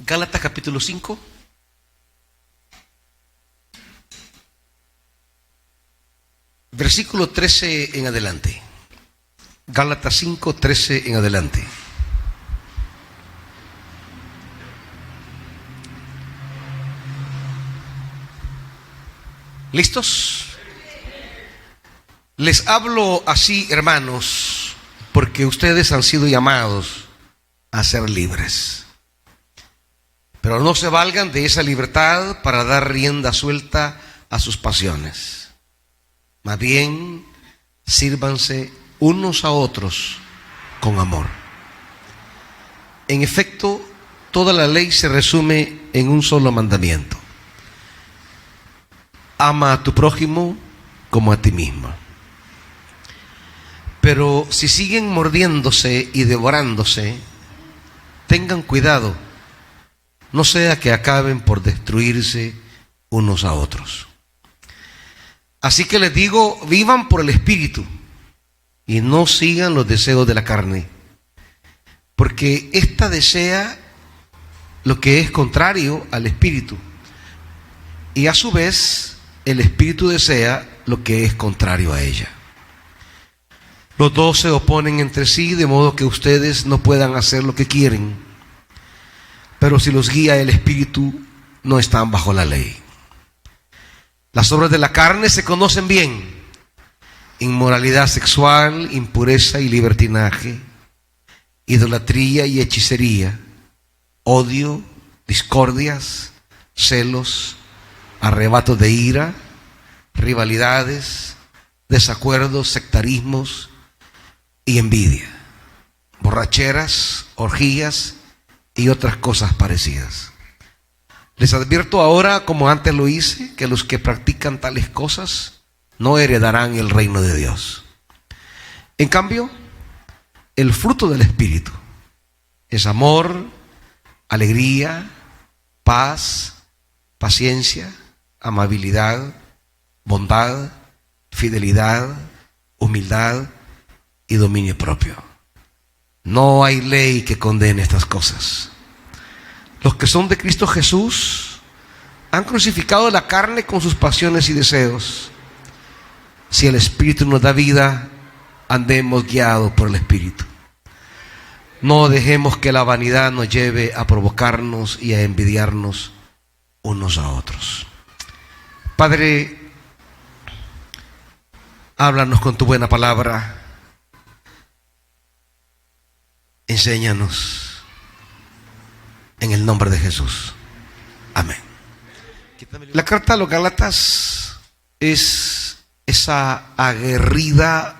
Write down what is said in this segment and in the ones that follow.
Gálatas capítulo 5. Versículo 13 en adelante. Gálatas 5, 13 en adelante. ¿Listos? Les hablo así, hermanos, porque ustedes han sido llamados a ser libres. Pero no se valgan de esa libertad para dar rienda suelta a sus pasiones. Más bien, sírvanse unos a otros con amor. En efecto, toda la ley se resume en un solo mandamiento: ama a tu prójimo como a ti mismo. Pero si siguen mordiéndose y devorándose, tengan cuidado, no sea que acaben por destruirse unos a otros. Así que les digo, vivan por el Espíritu y no sigan los deseos de la carne, porque ésta desea lo que es contrario al Espíritu, y a su vez el Espíritu desea lo que es contrario a ella. Los dos se oponen entre sí, de modo que ustedes no puedan hacer lo que quieren. Pero si los guía el Espíritu, no están bajo la ley. Las obras de la carne se conocen bien: inmoralidad sexual, impureza y libertinaje, idolatría y hechicería, odio, discordias, celos, arrebatos de ira, rivalidades, desacuerdos, sectarismos y envidia, borracheras, orgías y otras cosas parecidas. Les advierto ahora, como antes lo hice, que los que practican tales cosas no heredarán el reino de Dios. En cambio, el fruto del Espíritu es amor, alegría, paz, paciencia, amabilidad, bondad, fidelidad, humildad y dominio propio. No hay ley que condene estas cosas. Los que son de Cristo Jesús han crucificado la carne con sus pasiones y deseos. Si el Espíritu nos da vida, andemos guiados por el Espíritu. No dejemos que la vanidad nos lleve a provocarnos y a envidiarnos unos a otros. Padre, háblanos con tu buena palabra. Enséñanos en el nombre de Jesús. Amén. La carta a los Gálatas es esa aguerrida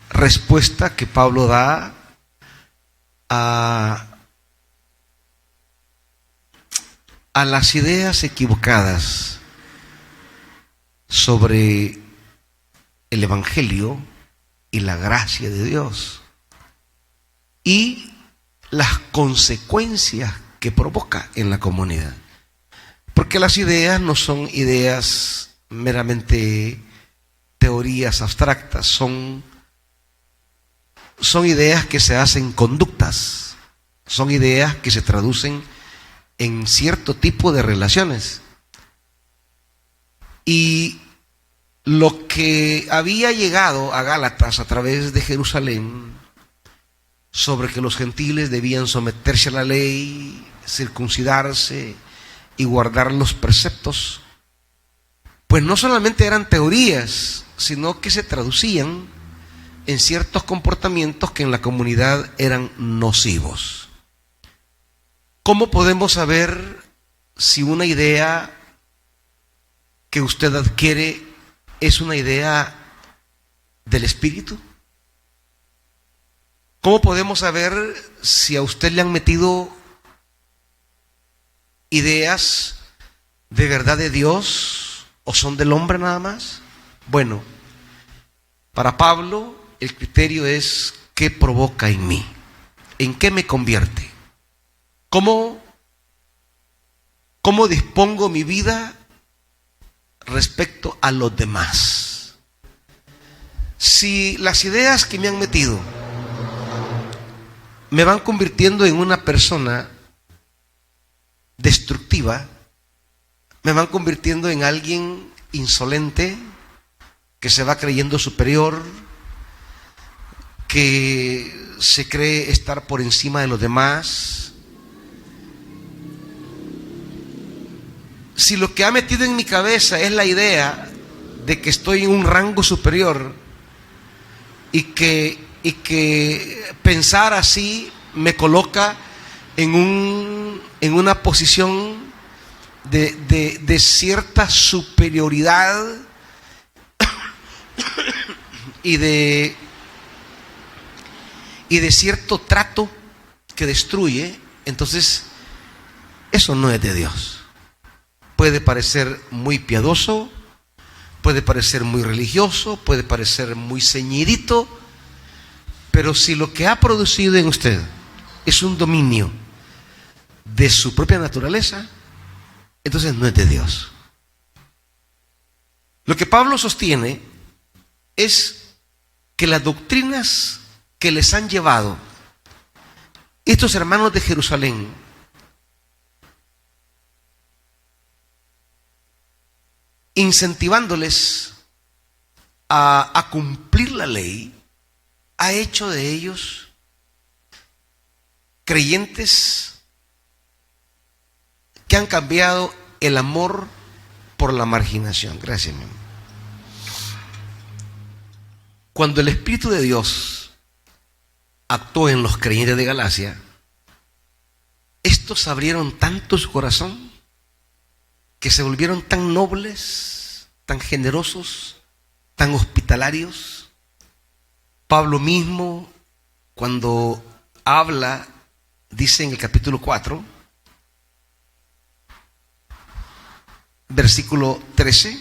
respuesta que Pablo da a las ideas equivocadas sobre el Evangelio y la gracia de Dios y las consecuencias que provoca en la comunidad. Porque las ideas no son ideas meramente teorías abstractas, son ideas que se hacen conductas, son ideas que se traducen en cierto tipo de relaciones. Y lo que había llegado a Gálatas a través de Jerusalén, sobre que los gentiles debían someterse a la ley, circuncidarse y guardar los preceptos, pues no solamente eran teorías, sino que se traducían en ciertos comportamientos que en la comunidad eran nocivos. ¿Cómo podemos saber si una idea que usted adquiere es una idea del Espíritu? ¿Cómo podemos saber si a usted le han metido ideas de verdad de Dios o son del hombre nada más? Bueno, para Pablo el criterio es ¿qué provoca en mí? ¿En qué me convierte? ¿Cómo dispongo mi vida respecto a los demás? Si las ideas que me han metido me van convirtiendo en una persona destructiva, me van convirtiendo en alguien insolente, que se va creyendo superior, que se cree estar por encima de los demás. Si lo que ha metido en mi cabeza es la idea de que estoy en un rango superior y que pensar así me coloca en una posición de cierta superioridad y de cierto trato que destruye, entonces eso no es de Dios. Puede parecer muy piadoso, puede parecer muy religioso, puede parecer muy ceñidito, pero si lo que ha producido en usted es un dominio de su propia naturaleza, entonces no es de Dios. Lo que Pablo sostiene es que las doctrinas que les han llevado estos hermanos de Jerusalén incentivándoles a cumplir la ley, ha hecho de ellos creyentes que han cambiado el amor por la marginación. Gracias, mi amor. Cuando el Espíritu de Dios actuó en los creyentes de Galacia, estos abrieron tanto su corazón que se volvieron tan nobles, tan generosos, tan hospitalarios. Pablo mismo, cuando habla, dice en el capítulo 4, versículo 13,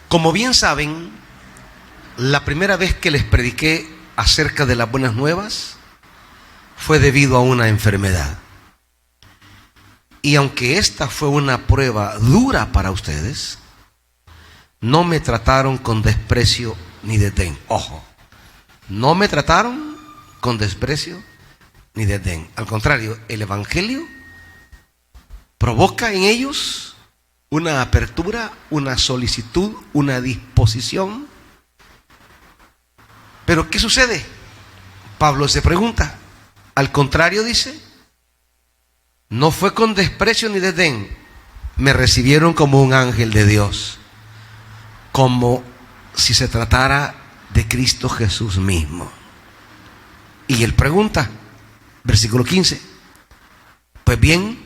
como bien saben, la primera vez que les prediqué acerca de las buenas nuevas fue debido a una enfermedad. Y aunque esta fue una prueba dura para ustedes, no me trataron con desprecio ni desdén. Ojo, no me trataron con desprecio ni desdén. Al contrario, el Evangelio provoca en ellos una apertura, una solicitud, una disposición. Pero ¿qué sucede? Pablo se pregunta. Al contrario, dice, no fue con desprecio ni desdén, me recibieron como un ángel de Dios, como si se tratara de Cristo Jesús mismo. Y él pregunta, versículo 15, pues bien,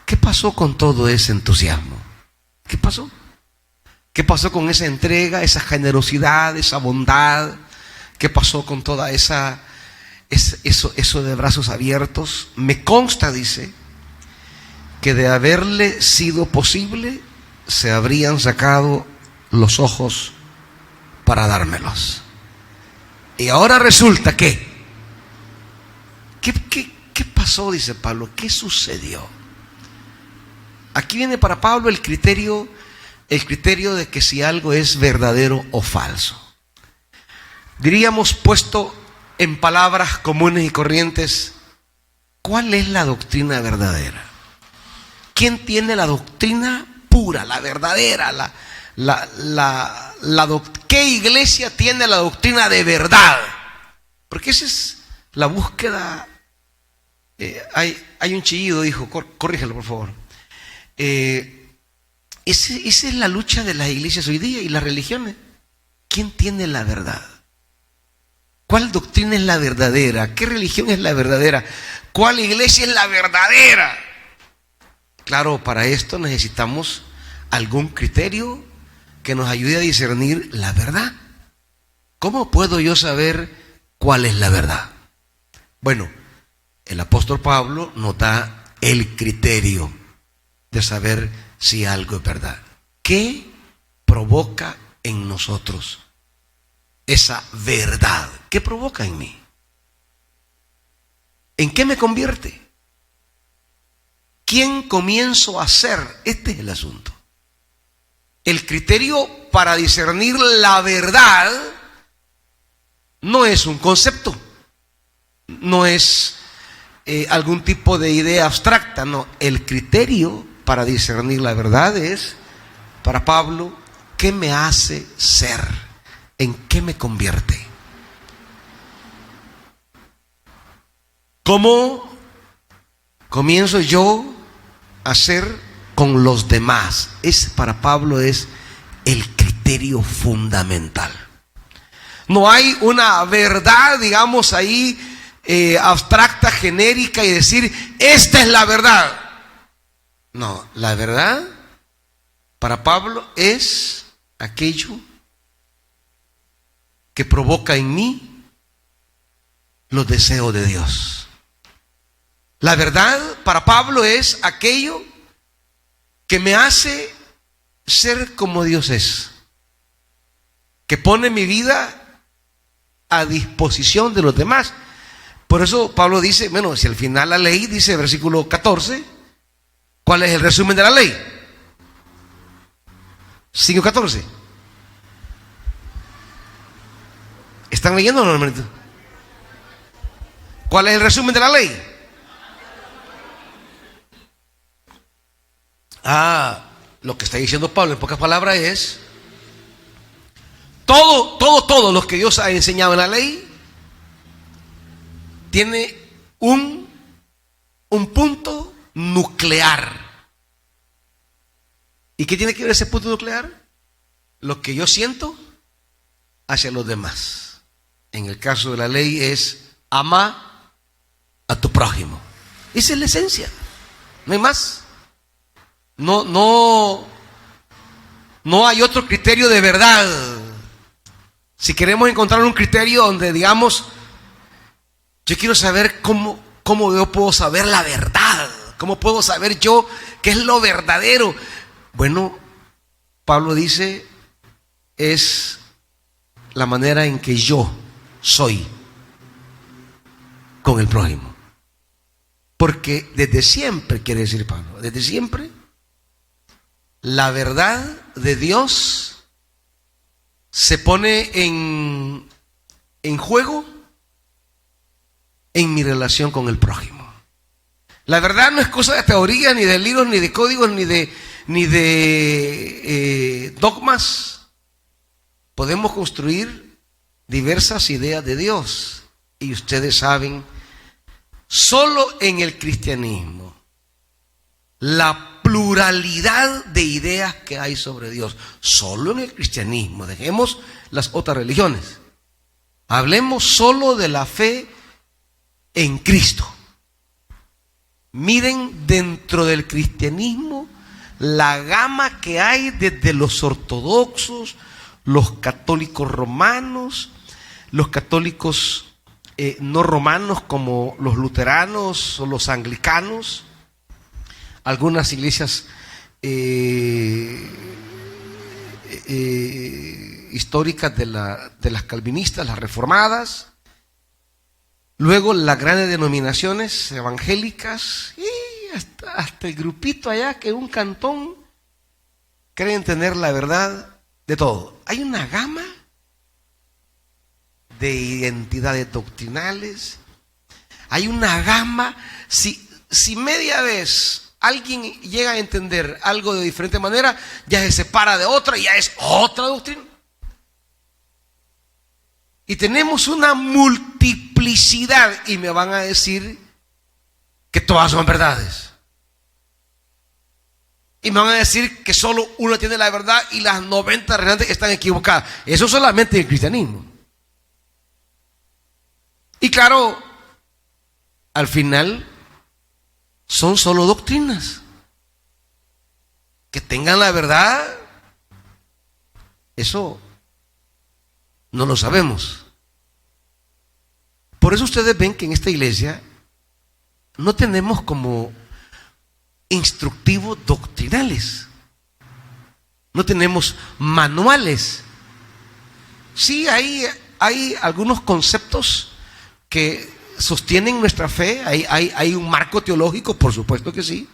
¿qué pasó con todo ese entusiasmo? ¿Qué pasó? ¿Qué pasó con esa entrega, esa generosidad, esa bondad? ¿Qué pasó con toda eso de brazos abiertos? Me consta, dice, que de haberle sido posible, se habrían sacado los ojos para dármelos. Y ahora resulta que, ¿qué pasó? Dice Pablo, ¿qué sucedió? Aquí viene para Pablo el criterio de que si algo es verdadero o falso. Diríamos, puesto en palabras comunes y corrientes, ¿cuál es la doctrina verdadera? ¿Quién tiene la doctrina pura, la verdadera? ¿Qué iglesia tiene la doctrina de verdad? Porque esa es la búsqueda. Hay un chillido, hijo, corrígelo por favor. Esa es la lucha de las iglesias hoy día y las religiones. ¿Quién tiene la verdad? ¿Cuál doctrina es la verdadera? ¿Qué religión es la verdadera? ¿Cuál iglesia es la verdadera? Claro, para esto necesitamos algún criterio que nos ayude a discernir la verdad. ¿Cómo puedo yo saber cuál es la verdad? Bueno, el apóstol Pablo nos da el criterio de saber si algo es verdad. ¿Qué provoca en nosotros esa verdad? ¿Qué provoca en mí? ¿En qué me convierte? ¿Quién comienzo a ser? Este es el asunto. El criterio para discernir la verdad no es un concepto, no es algún tipo de idea abstracta. No, el criterio para discernir la verdad es, para Pablo, ¿qué me hace ser? ¿En qué me convierte? ¿Cómo comienzo yo a ser con los demás? Ese para Pablo es el criterio fundamental. No hay una verdad, digamos, ahí abstracta, genérica y decir, esta es la verdad. No, la verdad para Pablo es aquello que provoca en mí los deseos de Dios. La verdad para Pablo es aquello que me hace ser como Dios es, que pone mi vida a disposición de los demás. Por eso Pablo dice, bueno, si al final la ley dice, versículo 14, ¿cuál es el resumen de la ley? 5:14. ¿Están leyendo o no, hermanito? ¿Cuál es el resumen de la ley? Lo que está diciendo Pablo en pocas palabras es todo lo que Dios ha enseñado en la ley tiene un punto nuclear. ¿Y qué tiene que ver ese punto nuclear? Lo que yo siento hacia los demás. En el caso de la ley es ama a tu prójimo. Esa es la esencia, no hay más. No hay otro criterio de verdad. Si queremos encontrar un criterio donde digamos, yo quiero saber cómo yo puedo saber la verdad, cómo puedo saber yo qué es lo verdadero. Bueno, Pablo dice, es la manera en que yo soy con el prójimo. Porque desde siempre, quiere decir Pablo, desde siempre, la verdad de Dios se pone en juego en mi relación con el prójimo. La verdad no es cosa de teoría, ni de libros, ni de códigos, ni de dogmas. Podemos construir diversas ideas de Dios. Y ustedes saben, solo en el cristianismo, la pluralidad de ideas que hay sobre Dios, solo en el cristianismo, dejemos las otras religiones, hablemos solo de la fe en Cristo. Miren dentro del cristianismo la gama que hay desde los ortodoxos, los católicos romanos, los católicos no romanos como los luteranos o los anglicanos, algunas iglesias históricas de las calvinistas, las reformadas, luego las grandes denominaciones evangélicas y hasta el grupito allá que un cantón creen tener la verdad de todo. Hay una gama de identidades doctrinales, hay una gama. Si media vez alguien llega a entender algo de diferente manera, ya se separa de otra y ya es otra doctrina. Y tenemos una multiplicidad y me van a decir que todas son verdades. Y me van a decir que solo uno tiene la verdad y las 90 restantes están equivocadas. Eso solamente en el cristianismo. Y claro, al final son solo doctrinas. Que tengan la verdad, eso no lo sabemos. Por eso ustedes ven que en esta iglesia no tenemos como instructivos doctrinales. No tenemos manuales. Sí, hay algunos conceptos que sostienen nuestra fe, hay un marco teológico, por supuesto que sí,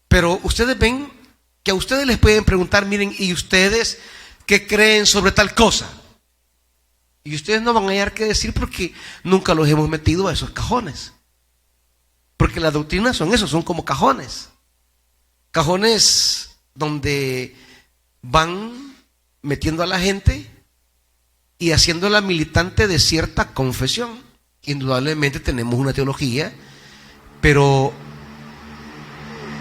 pero ustedes ven que a ustedes les pueden preguntar, miren, ¿y ustedes qué creen sobre tal cosa? Y ustedes no van a hallar qué decir porque nunca los hemos metido a esos cajones. Porque las doctrinas son eso, son como cajones. Cajones donde van metiendo a la gente y haciéndola militante de cierta confesión. Indudablemente tenemos una teología, pero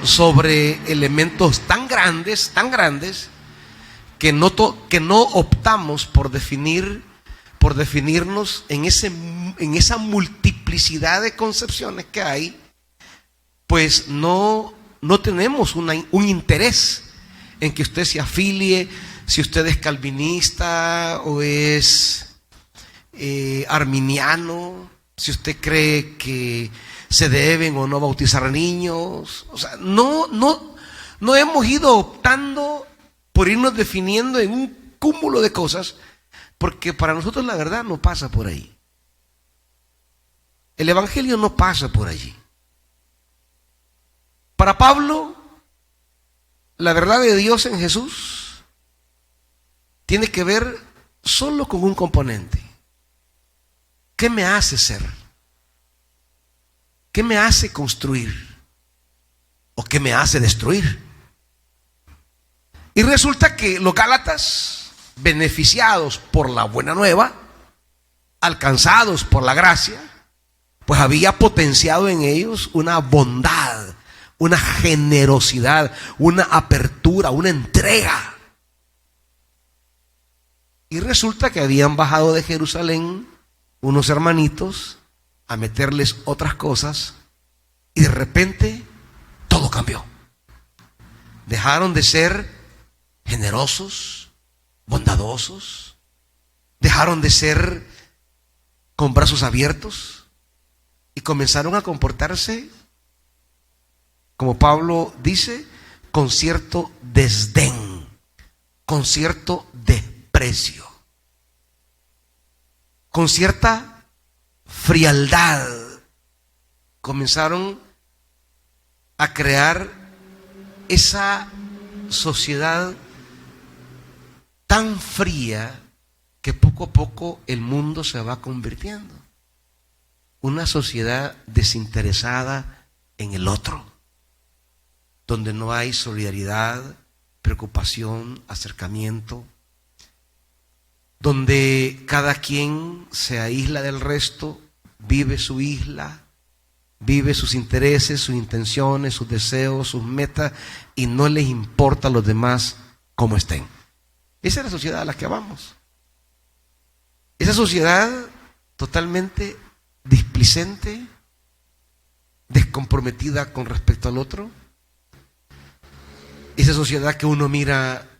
sobre elementos tan grandes, que no optamos por definirnos en esa multiplicidad de concepciones que hay, pues no tenemos un interés en que usted se afilie, si usted es calvinista o es arminiano, si usted cree que se deben o no bautizar niños. O sea, no hemos ido optando por irnos definiendo en un cúmulo de cosas, porque para nosotros la verdad no pasa por ahí. El evangelio no pasa por allí. Para Pablo, la verdad de Dios en Jesús tiene que ver solo con un componente. ¿Qué me hace ser? ¿Qué me hace construir? ¿O qué me hace destruir? Y resulta que los gálatas, beneficiados por la buena nueva, alcanzados por la gracia, pues había potenciado en ellos una bondad, una generosidad, una apertura, una entrega. Y resulta que habían bajado de Jerusalén unos hermanitos a meterles otras cosas, y de repente todo cambió. Dejaron de ser generosos, bondadosos, dejaron de ser con brazos abiertos y comenzaron a comportarse, como Pablo dice, con cierto desdén, con cierto desprecio, con cierta frialdad. Comenzaron a crear esa sociedad tan fría que poco a poco el mundo se va convirtiendo. Una sociedad desinteresada en el otro, donde no hay solidaridad, preocupación, acercamiento, donde cada quien se aísla del resto, vive su isla, vive sus intereses, sus intenciones, sus deseos, sus metas, y no les importa a los demás cómo estén. Esa es la sociedad a la que vamos. Esa sociedad totalmente displicente, descomprometida con respecto al otro. Esa sociedad que uno mira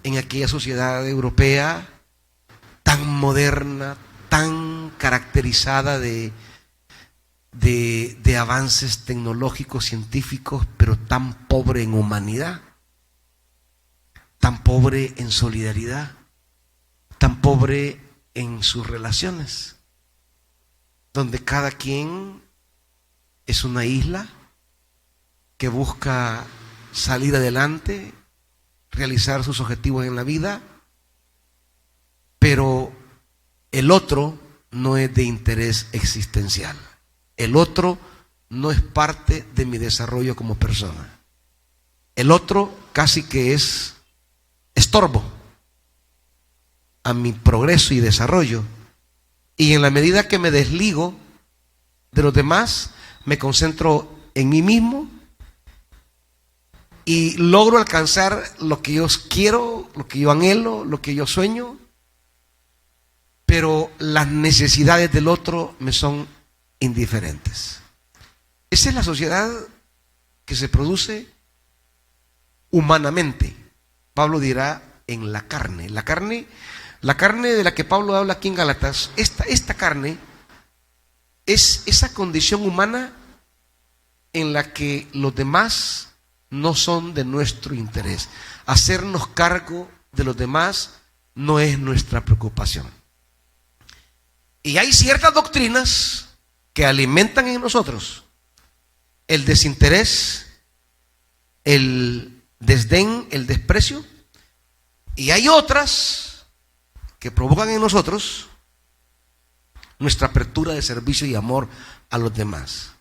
en aquella sociedad europea tan moderna, tan caracterizada de avances tecnológicos, científicos, pero tan pobre en humanidad, tan pobre en solidaridad, tan pobre en sus relaciones, donde cada quien es una isla que busca salir adelante, realizar sus objetivos en la vida, pero el otro no es de interés existencial. El otro no es parte de mi desarrollo como persona. El otro casi que es estorbo a mi progreso y desarrollo. Y en la medida que me desligo de los demás, me concentro en mí mismo y logro alcanzar lo que yo quiero, lo que yo anhelo, lo que yo sueño, pero las necesidades del otro me son indiferentes. Esa es la sociedad que se produce humanamente. Pablo dirá en la carne. La carne de la que Pablo habla aquí en Gálatas, esta carne es esa condición humana en la que los demás no son de nuestro interés. Hacernos cargo de los demás no es nuestra preocupación. Y hay ciertas doctrinas que alimentan en nosotros el desinterés, el desdén, el desprecio, y hay otras que provocan en nosotros nuestra apertura de servicio y amor a los demás.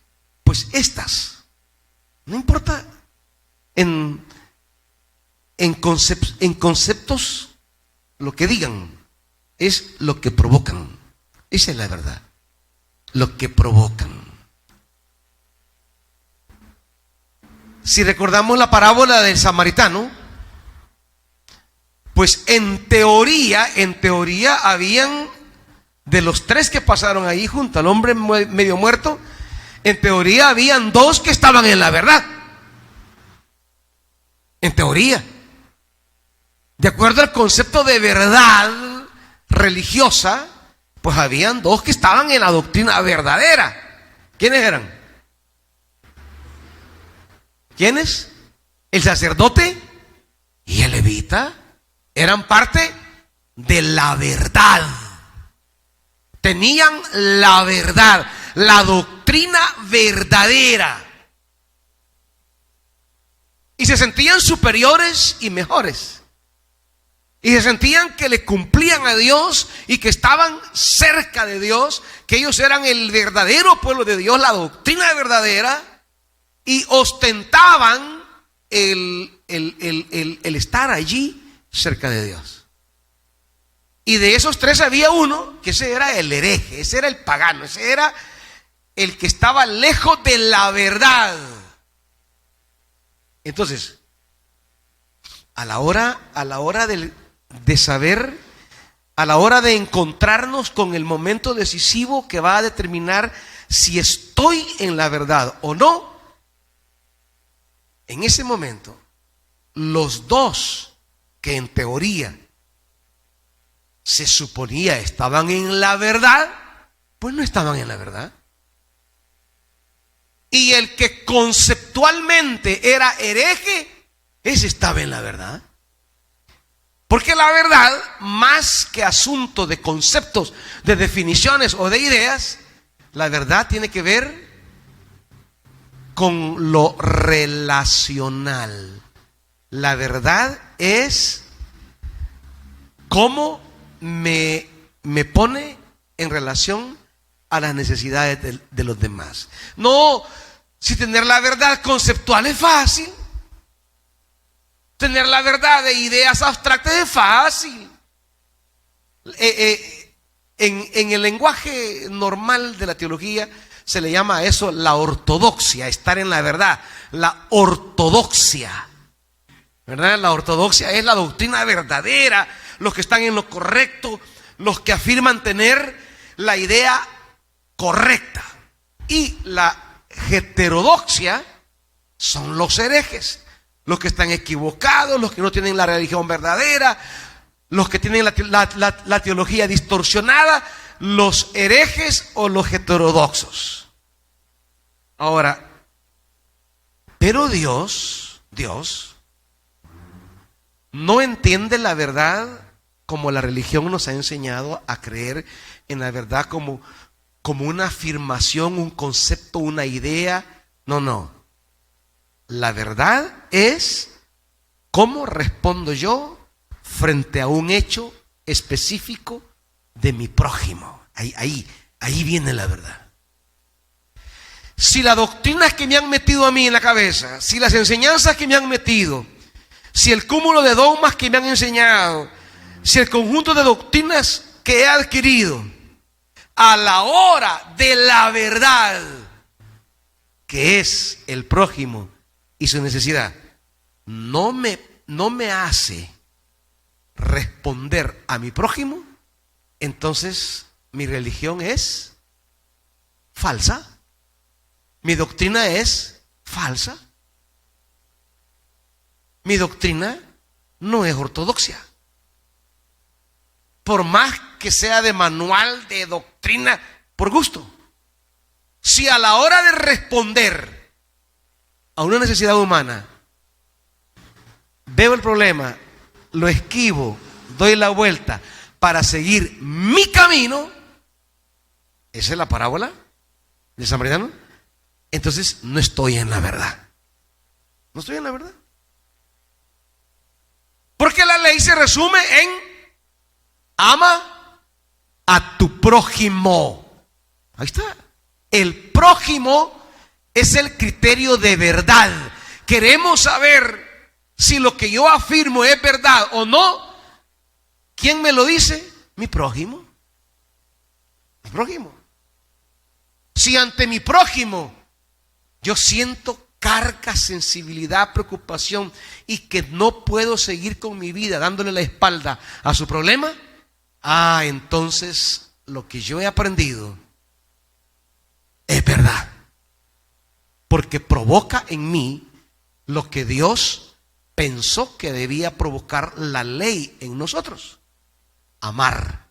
pues estas, no importa en conceptos lo que digan, es lo que provocan. Esa es la verdad. Lo que provocan. Si recordamos la parábola del samaritano, pues en teoría habían, de los tres que pasaron ahí junto al hombre medio muerto, en teoría habían dos que estaban en la verdad. En teoría. De acuerdo al concepto de verdad religiosa, pues habían dos que estaban en la doctrina verdadera. ¿Quiénes eran? ¿Quiénes? El sacerdote y el levita. Eran parte de la verdad. Tenían la verdad, la doctrina verdadera. Y se sentían superiores y mejores. Y se sentían que le cumplían a Dios y que estaban cerca de Dios, que ellos eran el verdadero pueblo de Dios, la doctrina verdadera, y ostentaban el estar allí cerca de Dios. Y de esos tres había uno que ese era el hereje, ese era el pagano, ese era el que estaba lejos de la verdad. Entonces, a la hora de saber, a la hora de encontrarnos con el momento decisivo que va a determinar si estoy en la verdad o no, en ese momento, los dos que en teoría se suponía estaban en la verdad, pues no estaban en la verdad. Y el que conceptualmente era hereje, ese estaba en la verdad. Porque la verdad, más que asunto de conceptos, de definiciones o de ideas, la verdad tiene que ver con lo relacional. La verdad es cómo me pone en relación a las necesidades de los demás. No, si tener la verdad conceptual es fácil. Tener la verdad de ideas abstractas es fácil. En el lenguaje normal de la teología se le llama a eso la ortodoxia, estar en la verdad. La ortodoxia, ¿verdad? La ortodoxia es la doctrina verdadera, los que están en lo correcto, los que afirman tener la idea correcta. Y la heterodoxia son los herejes, los que están equivocados, los que no tienen la religión verdadera, los que tienen la teología distorsionada, los herejes o los heterodoxos. Ahora, pero Dios no entiende la verdad como la religión nos ha enseñado a creer en la verdad como una afirmación, un concepto, una idea. No. La verdad es cómo respondo yo frente a un hecho específico de mi prójimo. Ahí viene la verdad. Si las doctrinas que me han metido a mí en la cabeza, si las enseñanzas que me han metido, si el cúmulo de dogmas que me han enseñado, si el conjunto de doctrinas que he adquirido, a la hora de la verdad, que es el prójimo y su necesidad, no me hace responder a mi prójimo, entonces mi religión es falsa, mi doctrina es falsa, mi doctrina no es ortodoxia. Por más que sea de manual de doctrina, por gusto. Si a la hora de responder a una necesidad humana veo el problema, lo esquivo, doy la vuelta para seguir mi camino, esa es la parábola del samaritano, entonces no estoy en la verdad. No estoy en la verdad. Porque la ley se resume en ama a tu prójimo. Ahí está. El prójimo es el criterio de verdad. Queremos saber si lo que yo afirmo es verdad o no. ¿Quién me lo dice? Mi prójimo. Mi prójimo. Si ante mi prójimo yo siento carga, sensibilidad, preocupación y que no puedo seguir con mi vida dándole la espalda a su problema, entonces lo que yo he aprendido es verdad. Porque provoca en mí lo que Dios pensó que debía provocar la ley en nosotros: amar.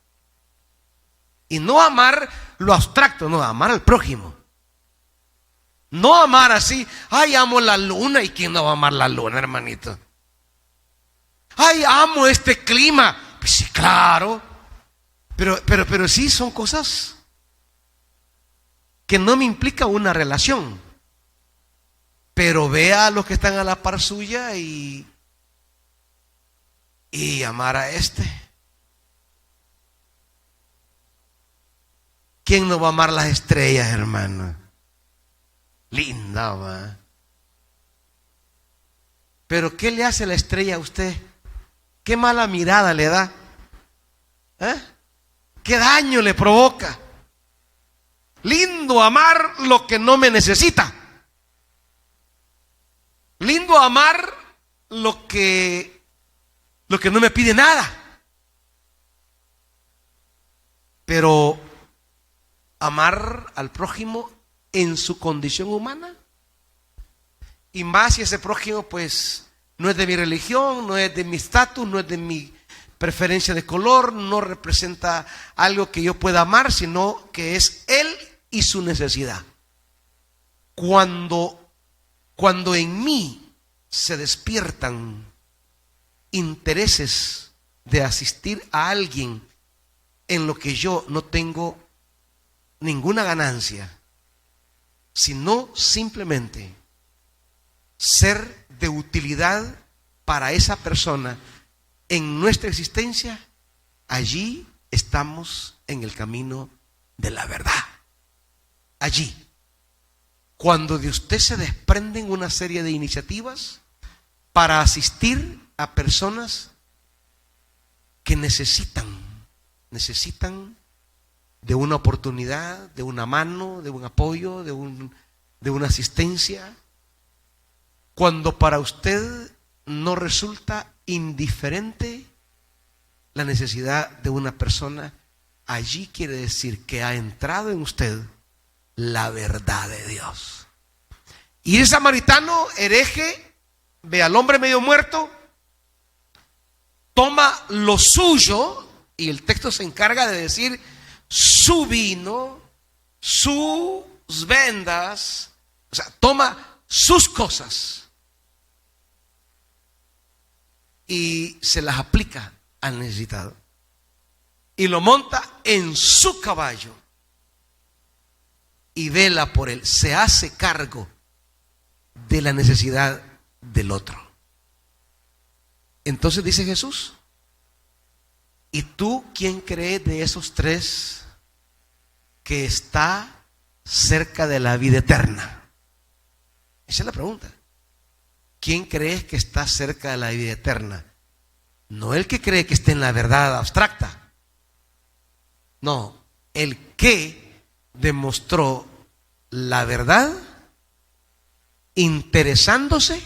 Y no amar lo abstracto, no, amar al prójimo. No amar así, amo la luna. ¿Y quién no va a amar la luna, hermanito? Amo este clima. Pues sí, claro. Pero sí son cosas que no me implica una relación. Pero vea a los que están a la par suya y amar a este. ¿Quién no va a amar las estrellas, hermano? Linda, va. Pero ¿qué le hace la estrella a usted? ¿Qué mala mirada le da? ¿Qué daño le provoca? Lindo amar lo que no me necesita. Lindo amar lo que no me pide nada. Pero amar al prójimo en su condición humana, y más si ese prójimo pues no es de mi religión, no es de mi estatus, no es de mi preferencia de color, no representa algo que yo pueda amar, sino que es él y su necesidad. Cuando en mí se despiertan intereses de asistir a alguien en lo que yo no tengo ninguna ganancia, sino simplemente ser de utilidad para esa persona en nuestra existencia, allí estamos en el camino de la verdad. Allí, cuando de usted se desprenden una serie de iniciativas para asistir a personas que necesitan de una oportunidad, de una mano, de un apoyo, de una asistencia. Cuando para usted no resulta indiferente la necesidad de una persona, allí quiere decir que ha entrado en usted la verdad de Dios. Y el samaritano hereje ve al hombre medio muerto, toma lo suyo, y el texto se encarga de decir su vino, sus vendas, o sea, toma sus cosas y se las aplica al necesitado y lo monta en su caballo y vela por él, se hace cargo de la necesidad del otro. Entonces dice Jesús: ¿y tú quién crees de esos tres que está cerca de la vida eterna? Esa es la pregunta. ¿Quién crees que está cerca de la vida eterna? No el que cree que esté en la verdad abstracta. No, el que demostró la verdad interesándose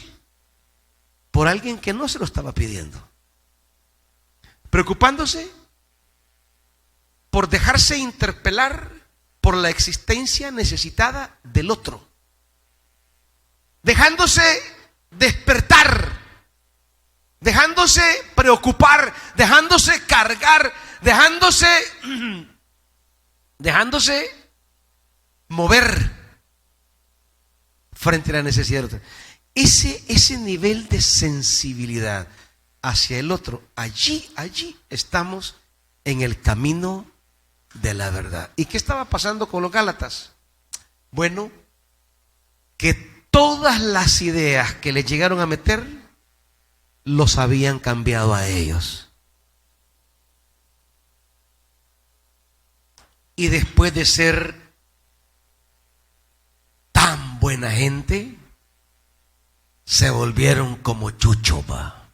por alguien que no se lo estaba pidiendo, preocupándose por dejarse interpelar por la existencia necesitada del otro, dejándose despertar, dejándose preocupar, dejándose cargar, dejándose mover frente a la necesidad del otro. Ese nivel de sensibilidad hacia el otro, allí estamos en el camino de la verdad. ¿Y qué estaba pasando con los Gálatas? Bueno, que todas las ideas que les llegaron a meter los habían cambiado a ellos. Y después de ser tan buena gente se volvieron como chucho, va.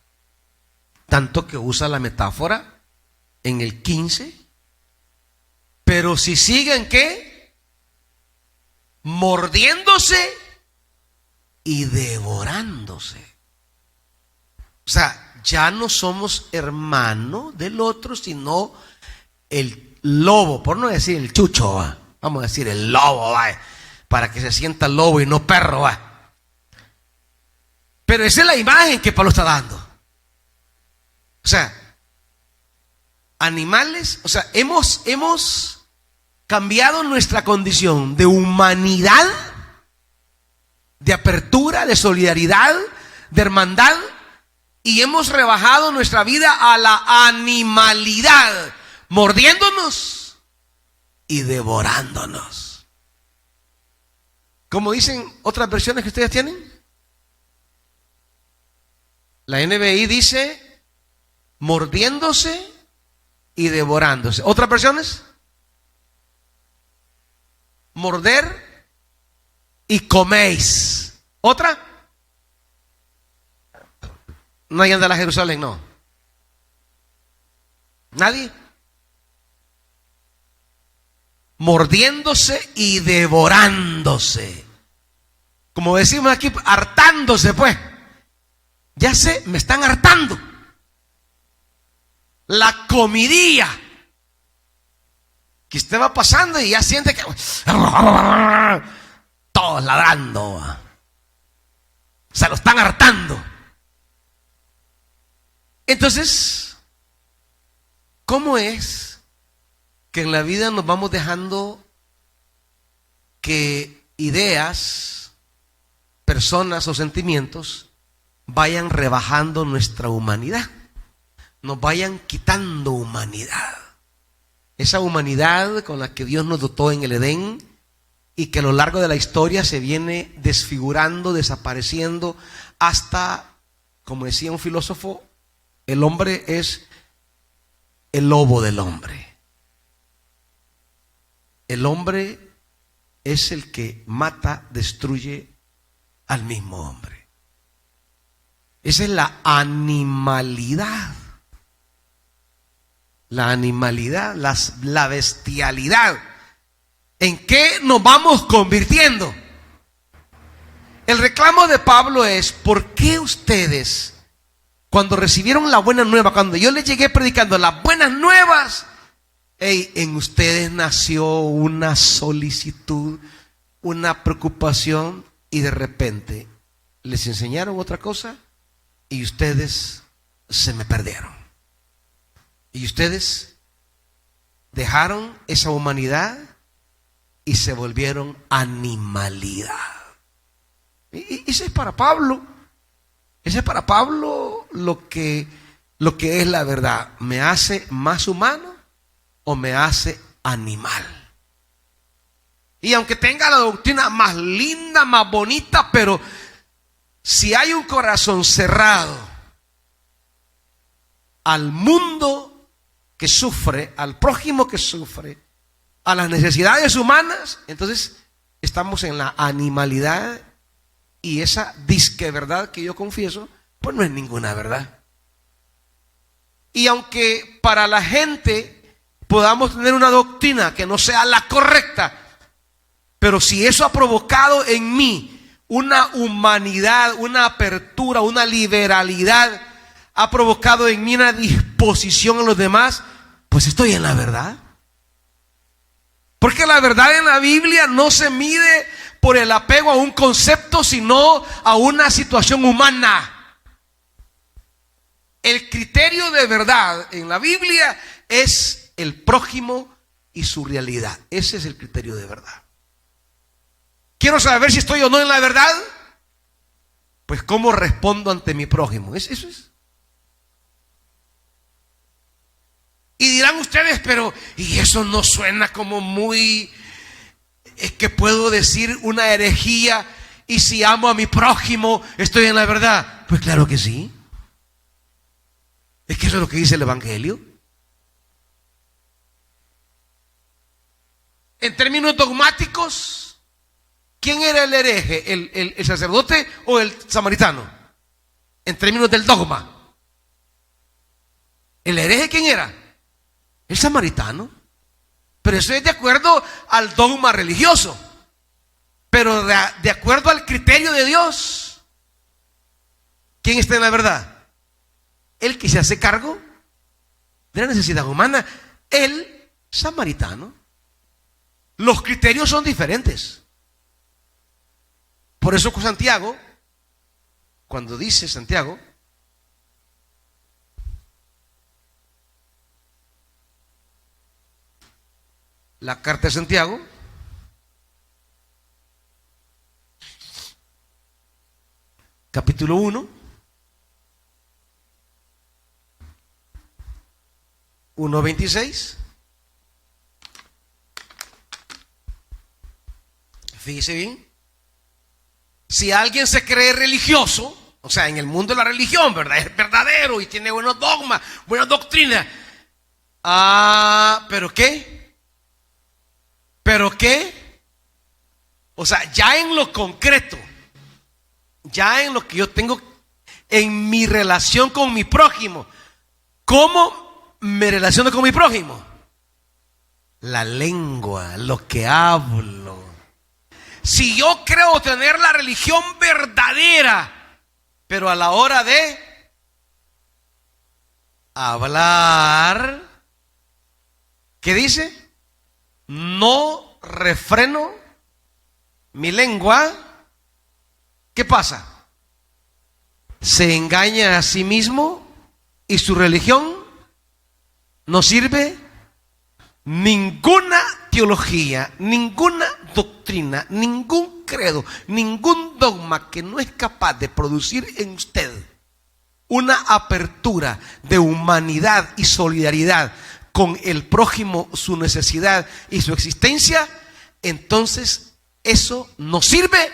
Tanto que usa la metáfora en el 15. Pero si siguen, ¿qué? Mordiéndose y devorándose. O sea, ya no somos hermanos del otro, sino el lobo, por no decir el chucho, ¿va? Vamos a decir el lobo, ¿va? Para que se sienta lobo y no perro, ¿va? Pero esa es la imagen que Pablo está dando. O sea, animales, o sea, hemos cambiado nuestra condición de humanidad, de apertura, de solidaridad, de hermandad, y hemos rebajado nuestra vida a la animalidad, mordiéndonos y devorándonos. ¿Cómo dicen otras versiones que ustedes tienen? La NBI dice mordiéndose y devorándose. ¿Otras versiones? Morder y coméis. ¿Otra? No hay de la Jerusalén, no. ¿Nadie? Mordiéndose y devorándose. Como decimos aquí, hartándose, pues. Ya sé, me están hartando. La comidilla. Que usted va pasando y ya siente que todos ladrando. Se lo están hartando. Entonces, ¿cómo es que en la vida nos vamos dejando que ideas, personas o sentimientos vayan rebajando nuestra humanidad? Nos vayan quitando humanidad. Esa humanidad con la que Dios nos dotó en el Edén y que a lo largo de la historia se viene desfigurando, desapareciendo, hasta, como decía un filósofo, el hombre es el lobo del hombre. El hombre es el que mata, destruye al mismo hombre. Esa es la animalidad. La animalidad, la bestialidad. ¿En qué nos vamos convirtiendo? El reclamo de Pablo es: ¿por qué ustedes, cuando recibieron la buena nueva, cuando yo les llegué predicando las buenas nuevas, en ustedes nació una solicitud, una preocupación, y de repente les enseñaron otra cosa y ustedes se me perdieron? Y ustedes dejaron esa humanidad y se volvieron animalidad. Y ese es para Pablo. Ese es para Pablo lo que es la verdad. ¿Me hace más humano o me hace animal? Y aunque tenga la doctrina más linda, más bonita, pero si hay un corazón cerrado al mundo que sufre, al prójimo que sufre, a las necesidades humanas, entonces estamos en la animalidad, y esa disque verdad que yo confieso, pues no es ninguna verdad. Y aunque para la gente podamos tener una doctrina que no sea la correcta, pero si eso ha provocado en mí una humanidad, una apertura, una liberalidad, ha provocado en mí una disposición a los demás, pues estoy en la verdad. Porque la verdad en la Biblia no se mide por el apego a un concepto, sino a una situación humana. El criterio de verdad en la Biblia es el prójimo y su realidad. Ese es el criterio de verdad. Quiero saber si estoy o no en la verdad. Pues cómo respondo ante mi prójimo. Eso es. Y dirán ustedes, pero ¿y eso no suena como muy, es que puedo decir una herejía, y si amo a mi prójimo estoy en la verdad? Pues claro que sí. Es que eso es lo que dice el Evangelio. En términos dogmáticos, ¿Quién era el hereje? ¿El sacerdote o el samaritano? En términos del dogma. ¿El hereje quién era? El samaritano. Pero eso es de acuerdo al dogma religioso. Pero de acuerdo al criterio de Dios, ¿quién está en la verdad? El que se hace cargo de la necesidad humana, el samaritano. Los criterios son diferentes. Por eso con Santiago, cuando dice Santiago, la carta de Santiago, capítulo 1, 1:26. Fíjese bien. Si alguien se cree religioso, o sea, en el mundo de la religión, ¿verdad? Es verdadero y tiene buenos dogmas, buena doctrina. ¿Pero qué? ¿Pero qué? O sea, ya en lo concreto, ya en lo que yo tengo en mi relación con mi prójimo, ¿cómo me relaciono con mi prójimo? La lengua, lo que hablo. Si yo creo tener la religión verdadera, pero a la hora de hablar, ¿qué dice? No refreno mi lengua, ¿qué pasa? Se engaña a sí mismo y su religión no sirve ninguna teología, ninguna doctrina, ningún credo, ningún dogma que no es capaz de producir en usted una apertura de humanidad y solidaridad con el prójimo, su necesidad y su existencia, entonces eso no sirve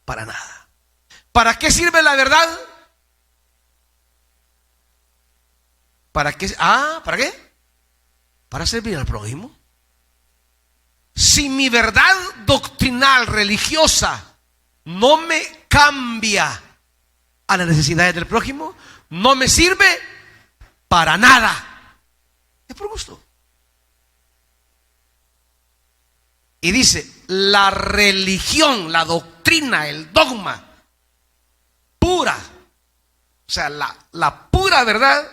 para nada. ¿Para qué sirve la verdad? ¿Para qué? ¿Para qué? Para servir al prójimo. Si mi verdad doctrinal, religiosa, no me cambia a las necesidades del prójimo, no me sirve para nada. Es por gusto. Y dice, la religión, la doctrina, el dogma pura, o sea, la pura verdad,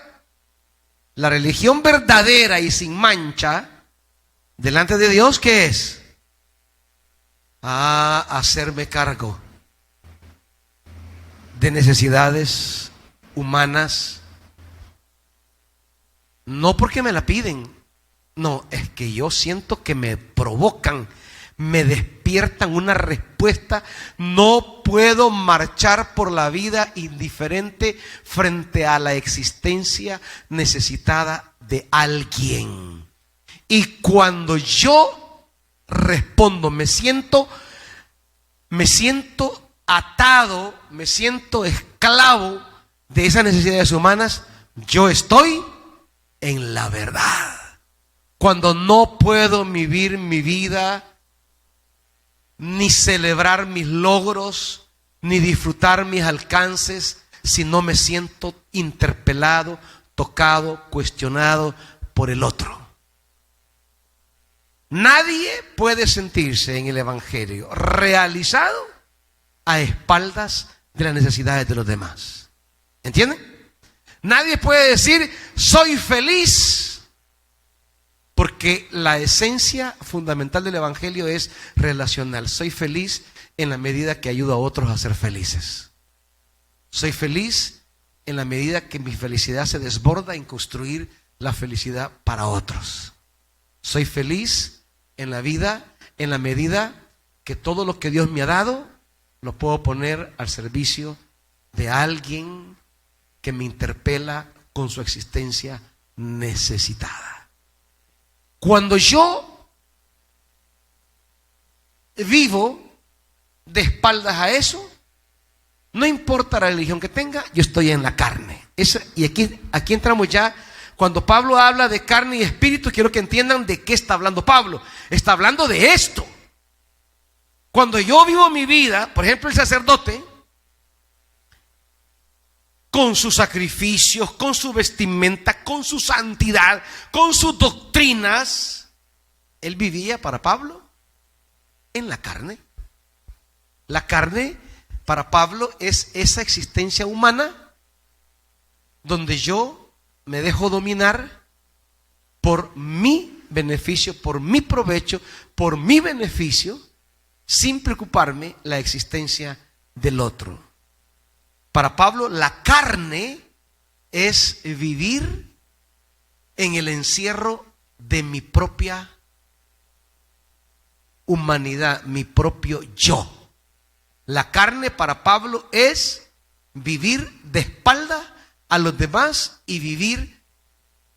la religión verdadera y sin mancha delante de Dios, ¿qué es? Hacerme cargo de necesidades humanas, no porque me la piden, no, es que yo siento que me provocan, me despiertan una respuesta. No puedo marchar por la vida indiferente frente a la existencia necesitada de alguien. Y cuando yo respondo, me siento atado, me siento esclavo de esas necesidades humanas, yo estoy en la verdad. Cuando no puedo vivir mi vida, ni celebrar mis logros, ni disfrutar mis alcances, si no me siento interpelado, tocado, cuestionado por el otro. Nadie puede sentirse en el Evangelio realizado a espaldas de las necesidades de los demás. ¿Entienden? Nadie puede decir, soy feliz, porque la esencia fundamental del Evangelio es relacional. Soy feliz en la medida que ayudo a otros a ser felices. Soy feliz en la medida que mi felicidad se desborda en construir la felicidad para otros. Soy feliz en la vida en la medida que todo lo que Dios me ha dado lo puedo poner al servicio de alguien que me interpela con su existencia necesitada. Cuando yo vivo de espaldas a eso, no importa la religión que tenga, yo estoy en la carne. Y aquí entramos ya. Cuando Pablo habla de carne y espíritu, quiero que entiendan de qué está hablando Pablo. Está hablando de esto. Cuando yo vivo mi vida, por ejemplo, el sacerdote, con sus sacrificios, con su vestimenta, con su santidad, con sus doctrinas, él vivía, para Pablo, en la carne. La carne, para Pablo, es esa existencia humana donde yo me dejo dominar por mi beneficio, por mi provecho, por mi beneficio, sin preocuparme la existencia del otro. Para Pablo, la carne es vivir en el encierro de mi propia humanidad, mi propio yo. La carne para Pablo es vivir de espalda a los demás y vivir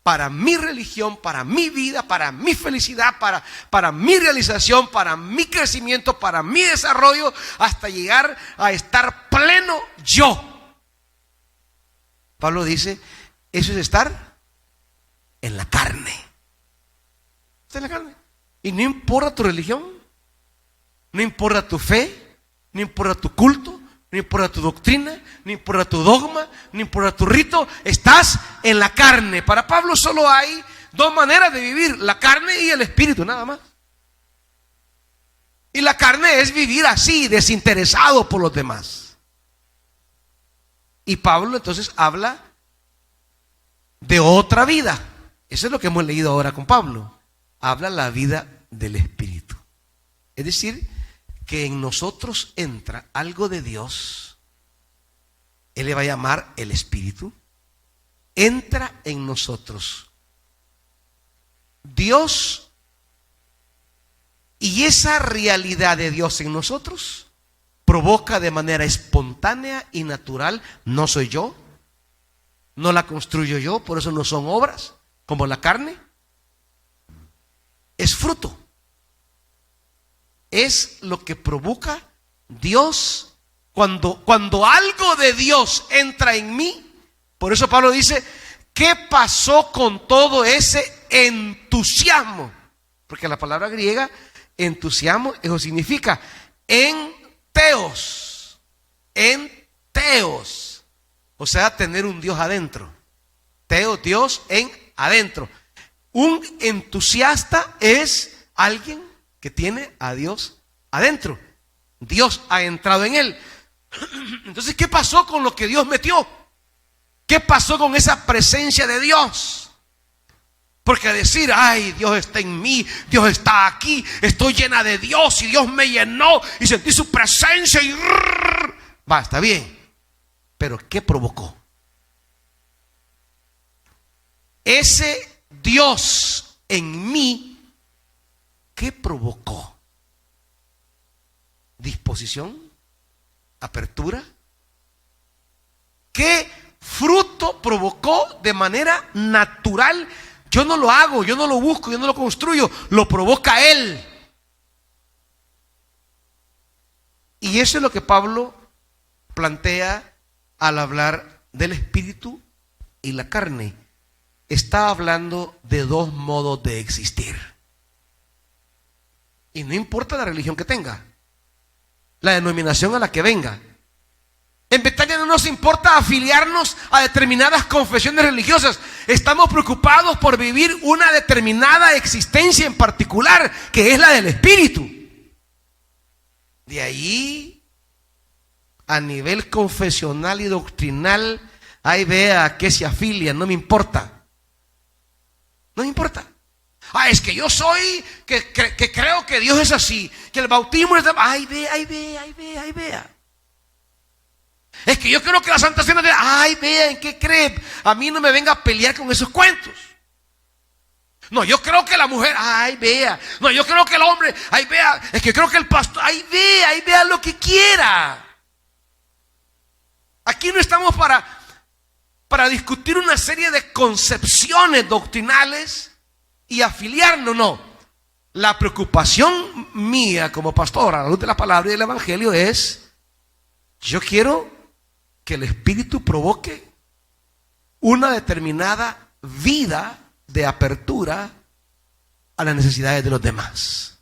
para mi religión, para mi vida, para mi felicidad, para mi realización, para mi crecimiento, para mi desarrollo, hasta llegar a estar pleno yo. Pablo dice, eso es estar en la carne. Está en la carne. Y no importa tu religión, no importa tu fe, no importa tu culto, no importa tu doctrina, no importa tu dogma, no importa tu rito, estás en la carne. Para Pablo solo hay dos maneras de vivir, la carne y el espíritu, nada más. Y la carne es vivir así, desinteresado por los demás. Y Pablo entonces habla de otra vida. Eso es lo que hemos leído ahora con Pablo. Habla la vida del espíritu. Es decir, que en nosotros entra algo de Dios. Él le va a llamar el espíritu. Entra en nosotros Dios, y esa realidad de Dios en nosotros provoca de manera espontánea y natural. No soy yo, no la construyo yo, por eso no son obras como la carne. Es fruto. Es lo que provoca Dios cuando algo de Dios entra en mí. Por eso Pablo dice, ¿qué pasó con todo ese entusiasmo? Porque la palabra griega entusiasmo, eso significa enteos, o sea, tener un Dios adentro. Teo, Dios en adentro. Un entusiasta es alguien que tiene a Dios adentro. Dios ha entrado en él. Entonces, ¿qué pasó con lo que Dios metió? ¿Qué pasó con esa presencia de Dios? Porque decir, ay, Dios está en mí, Dios está aquí, estoy llena de Dios y Dios me llenó y sentí su presencia y va, está bien. Pero ¿qué provocó? Ese Dios en mí, ¿qué provocó? ¿Disposición? ¿Apertura? ¿Qué fruto provocó de manera natural? Yo no lo hago, yo no lo busco, yo no lo construyo, lo provoca Él. Y eso es lo que Pablo plantea al hablar del espíritu y la carne. Está hablando de dos modos de existir. Y no importa la religión que tenga, la denominación a la que venga. En Betania no nos importa afiliarnos a determinadas confesiones religiosas. Estamos preocupados por vivir una determinada existencia en particular, que es la del espíritu. De ahí, a nivel confesional y doctrinal, ahí vea a qué se afilia, no me importa. No me importa. Ah, es que yo soy, que creo que Dios es así, que el bautismo es de... Ay, vea. Es que yo creo que la Santa Cena de... Ay, vea, ¿en qué cree? A mí no me venga a pelear con esos cuentos. No, yo creo que la mujer... Ay, vea. No, yo creo que el hombre... Ay, vea. Es que creo que el pastor... Ay, vea lo que quiera. Aquí no estamos para discutir una serie de concepciones doctrinales y afiliarnos, no. La preocupación mía como pastor a la luz de la palabra y del evangelio es: yo quiero que el espíritu provoque una determinada vida de apertura a las necesidades de los demás.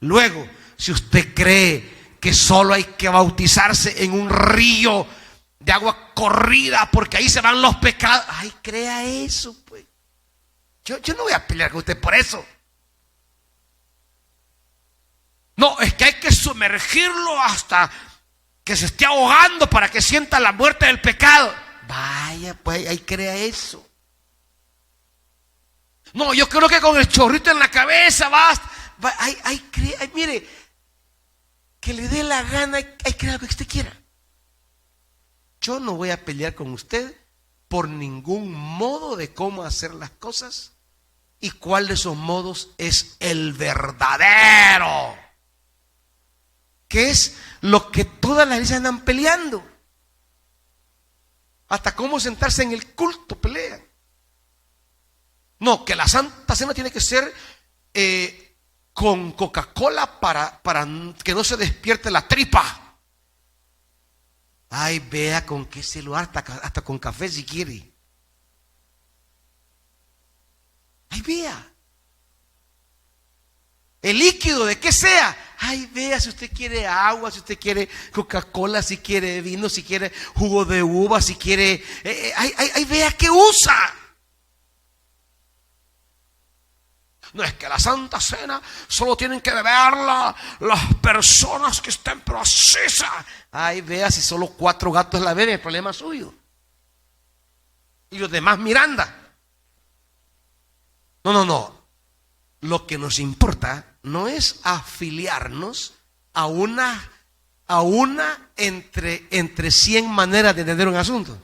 Luego, si usted cree que solo hay que bautizarse en un río de agua corrida porque ahí se van los pecados, ay, crea eso, pues. Yo no voy a pelear con usted por eso. No, es que hay que sumergirlo hasta que se esté ahogando para que sienta la muerte del pecado. Vaya, pues ahí crea eso. No, yo creo que con el chorrito en la cabeza basta. Mire, que le dé la gana, hay crea lo que usted quiera. Yo no voy a pelear con usted por ningún modo de cómo hacer las cosas y cuál de esos modos es el verdadero, que es lo que todas las iglesias andan peleando. Hasta cómo sentarse en el culto pelean. No, que la Santa Cena tiene que ser con Coca-Cola para que no se despierte la tripa. Ay, vea con qué celular, hasta con café si quiere. Ay, vea. El líquido de que sea. Ay, vea si usted quiere agua, si usted quiere Coca-Cola, si quiere vino, si quiere jugo de uva, si quiere... ay, vea qué usa. No es que la Santa Cena solo tienen que beberla las personas que estén procesas. Ay, vea si solo 4 gatos la beben, el problema es suyo. Y los demás Miranda. No. Lo que nos importa no es afiliarnos a una entre 100 maneras de entender un asunto.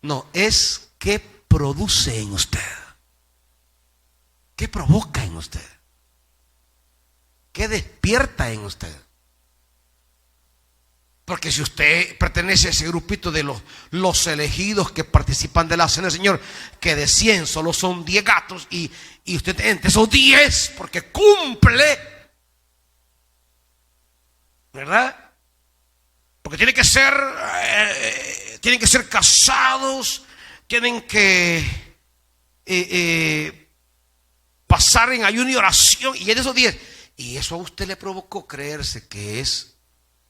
No, es qué produce en usted. ¿Qué provoca en usted? ¿Qué despierta en usted? Porque si usted pertenece a ese grupito de los elegidos que participan de la cena del Señor, que de 100 solo son 10 gatos y usted entre esos 10 porque cumple, ¿verdad? Porque tienen que ser casados, tienen que pasar en ayuno y oración, y en esos 10, y eso a usted le provocó creerse que es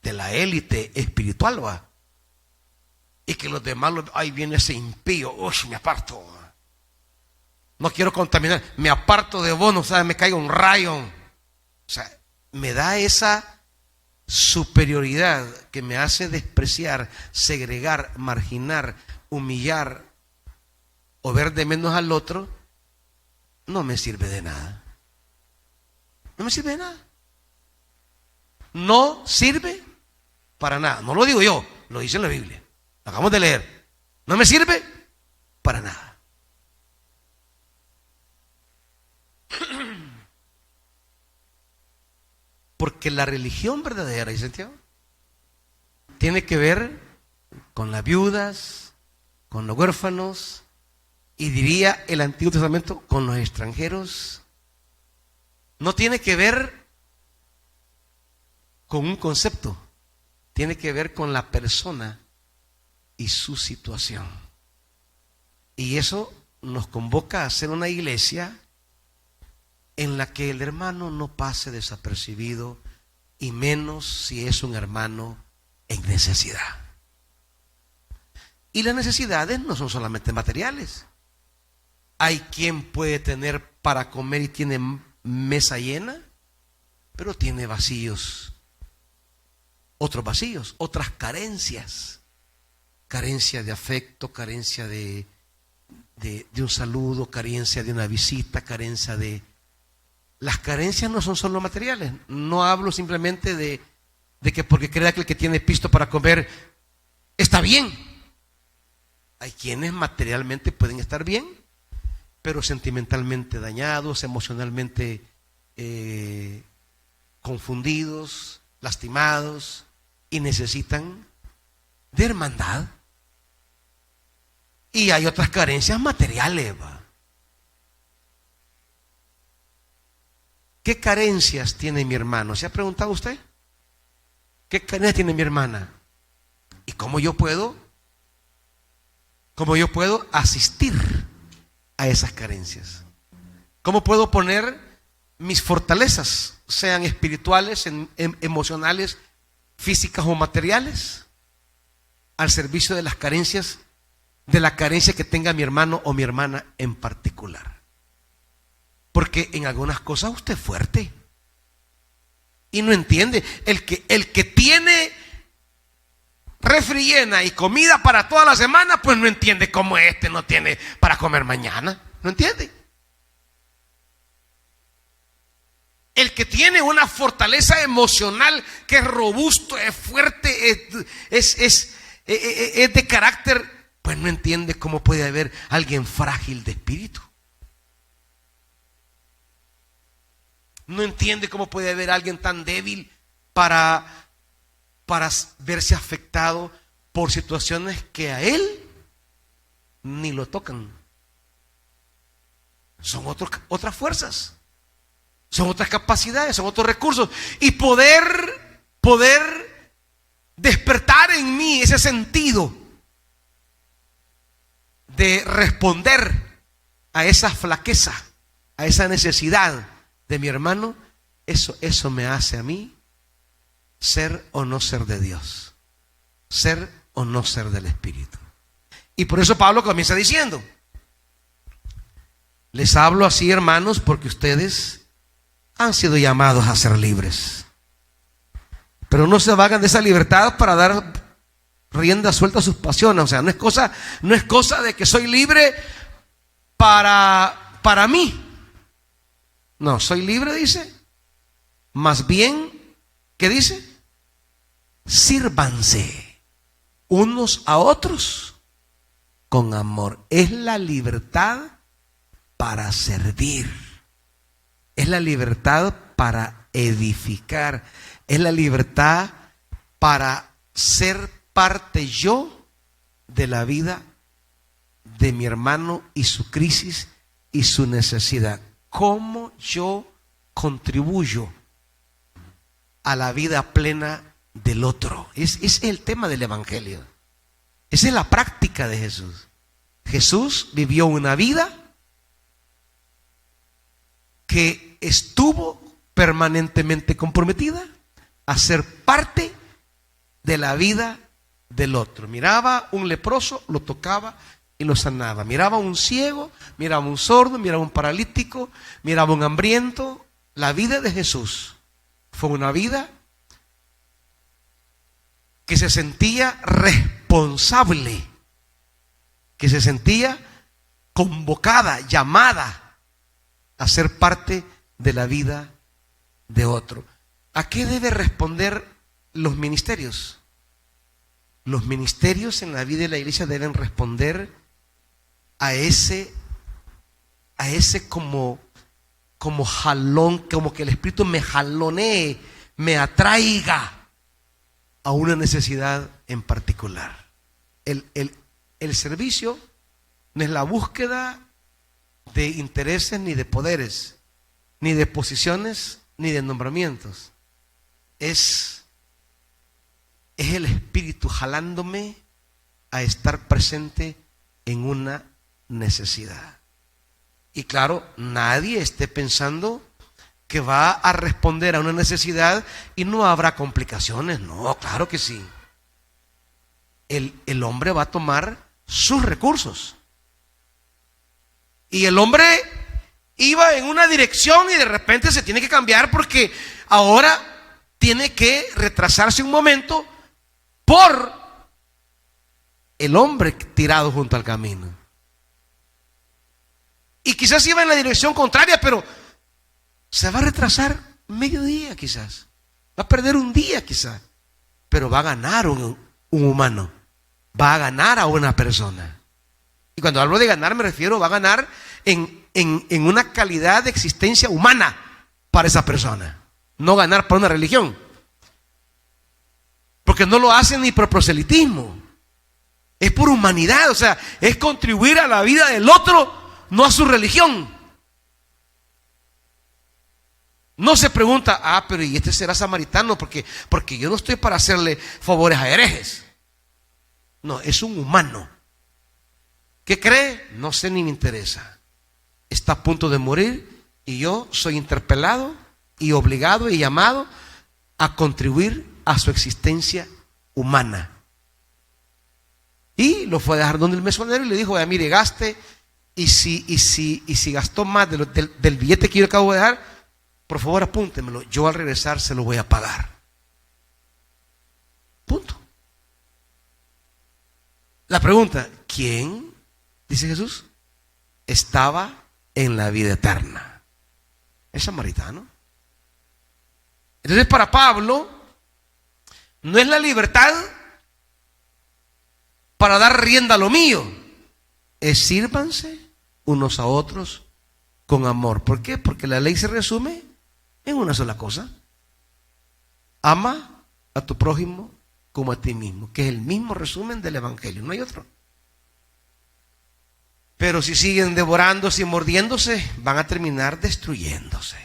de la élite espiritual, va, y que los demás, ahí viene ese impío, uy, me aparto, no quiero contaminar, me aparto de vos, no sabes, me caiga un rayo. O sea, me da esa superioridad que me hace despreciar, segregar, marginar, humillar o ver de menos al otro. No me sirve de nada. No me sirve de nada. No sirve para nada. No lo digo yo, lo dice en la Biblia. Lo acabamos de leer. No me sirve para nada. Porque la religión verdadera, ¿y Santiago? Tiene que ver con las viudas, con los huérfanos, y diría el Antiguo Testamento, con los extranjeros. No tiene que ver con un concepto, tiene que ver con la persona y su situación. Y eso nos convoca a ser una iglesia en la que el hermano no pase desapercibido, y menos si es un hermano en necesidad. Y las necesidades no son solamente materiales. Hay quien puede tener para comer y tiene mesa llena, pero tiene vacíos, otros vacíos, otras carencias. Carencia de afecto, carencia de un saludo, carencia de una visita, carencia de... Las carencias no son solo materiales. No hablo simplemente de que porque crea que el que tiene pisto para comer está bien. Hay quienes materialmente pueden estar bien, pero sentimentalmente dañados, emocionalmente confundidos, lastimados, y necesitan de hermandad. Y hay otras carencias materiales, ¿va? ¿Qué carencias tiene mi hermano? ¿Se ha preguntado usted? ¿Qué carencias tiene mi hermana? ¿Y cómo yo puedo asistir a esas carencias? ¿Cómo puedo poner mis fortalezas, sean espirituales, emocionales, físicas o materiales, al servicio de las carencias, de la carencia que tenga mi hermano o mi hermana en particular. Porque en algunas cosas usted es fuerte y no entiende. El que tiene refri llena y comida para toda la semana, pues no entiende cómo este no tiene para comer mañana. ¿No entiende? El que tiene una fortaleza emocional que es robusto, es fuerte, es de carácter, pues no entiende cómo puede haber alguien frágil de espíritu. No entiende cómo puede haber alguien tan débil para verse afectado por situaciones que a él ni lo tocan. Son otras fuerzas, son otras capacidades, son otros recursos. Y poder despertar en mí ese sentido de responder a esa flaqueza, a esa necesidad de mi hermano, eso me hace a mí ser o no ser de Dios, ser o no ser del Espíritu. Y por eso Pablo comienza diciendo: les hablo así, hermanos, porque ustedes han sido llamados a ser libres. Pero no se vagan de esa libertad para dar rienda suelta a sus pasiones. O sea, no es cosa de que soy libre para mí. No, soy libre, dice. Más bien, ¿qué dice? Sírvanse unos a otros con amor. Es la libertad para servir. Es la libertad para edificar. Es la libertad para ser parte yo de la vida de mi hermano y su crisis y su necesidad. ¿Cómo yo contribuyo a la vida plena del otro? Ese es el tema del Evangelio. Esa es la práctica de Jesús. Jesús vivió una vida que estuvo permanentemente comprometida a ser parte de la vida del otro. Miraba un leproso, lo tocaba y lo sanaba. Miraba un ciego, miraba un sordo, miraba un paralítico, miraba un hambriento. La vida de Jesús fue una vida que se sentía responsable, que se sentía convocada, llamada a ser parte de la vida de otro. ¿A qué debe responder los ministerios? Los ministerios en la vida de la iglesia deben responder a ese como jalón, como que el Espíritu me jalonee, me atraiga a una necesidad en particular. El servicio no es la búsqueda de intereses ni de poderes, ni de posiciones, ni de nombramientos. Es el Espíritu jalándome a estar presente en una necesidad. Y claro, nadie esté pensando que va a responder a una necesidad y no habrá complicaciones. No, claro que sí. El hombre va a tomar sus recursos. Y el hombre iba en una dirección y de repente se tiene que cambiar porque ahora tiene que retrasarse un momento por el hombre tirado junto al camino. Y quizás iba en la dirección contraria, pero se va a retrasar medio día quizás. Va a perder un día quizás. Pero va a ganar un humano. Va a ganar a una persona. Y cuando hablo de ganar me refiero, va a ganar en una calidad de existencia humana para esa persona. No ganar para una religión. Porque no lo hacen ni por proselitismo. Es por humanidad, o sea, es contribuir a la vida del otro, no a su religión. No se pregunta, pero ¿y este será samaritano? Porque yo no estoy para hacerle favores a herejes. No, es un humano. ¿Qué cree? No sé ni me interesa. Está a punto de morir Y yo soy interpelado y obligado y llamado a contribuir a su existencia humana. Y lo fue a dejar donde el mesonero y le dijo: mire, gaste, y si gastó más del billete que yo acabo de dejar, por favor apúntemelo, yo al regresar se lo voy a pagar. Punto. La pregunta: ¿quién, dice Jesús, estaba en la vida eterna? El samaritano. Entonces, para Pablo, no es la libertad para dar rienda a lo mío, es sírvanse unos a otros con amor. ¿Por qué? Porque la ley se resume en una sola cosa: ama a tu prójimo como a ti mismo, que es el mismo resumen del evangelio, no hay otro. Pero si siguen devorándose y mordiéndose, van a terminar destruyéndose.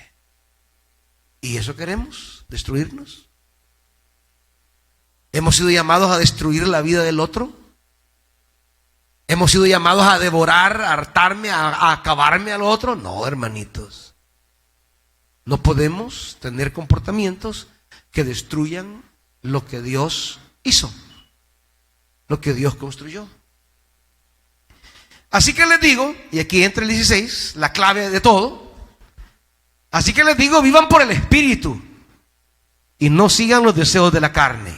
¿Y eso queremos? ¿Destruirnos? ¿Hemos sido llamados a destruir la vida del otro? ¿Hemos sido llamados a devorar, a hartarme, a acabarme al otro? No, hermanitos. No podemos tener comportamientos que destruyan lo que Dios hizo, lo que Dios construyó. Así que les digo, y aquí entra el 16, la clave de todo. Así que les digo, vivan por el Espíritu y no sigan los deseos de la carne.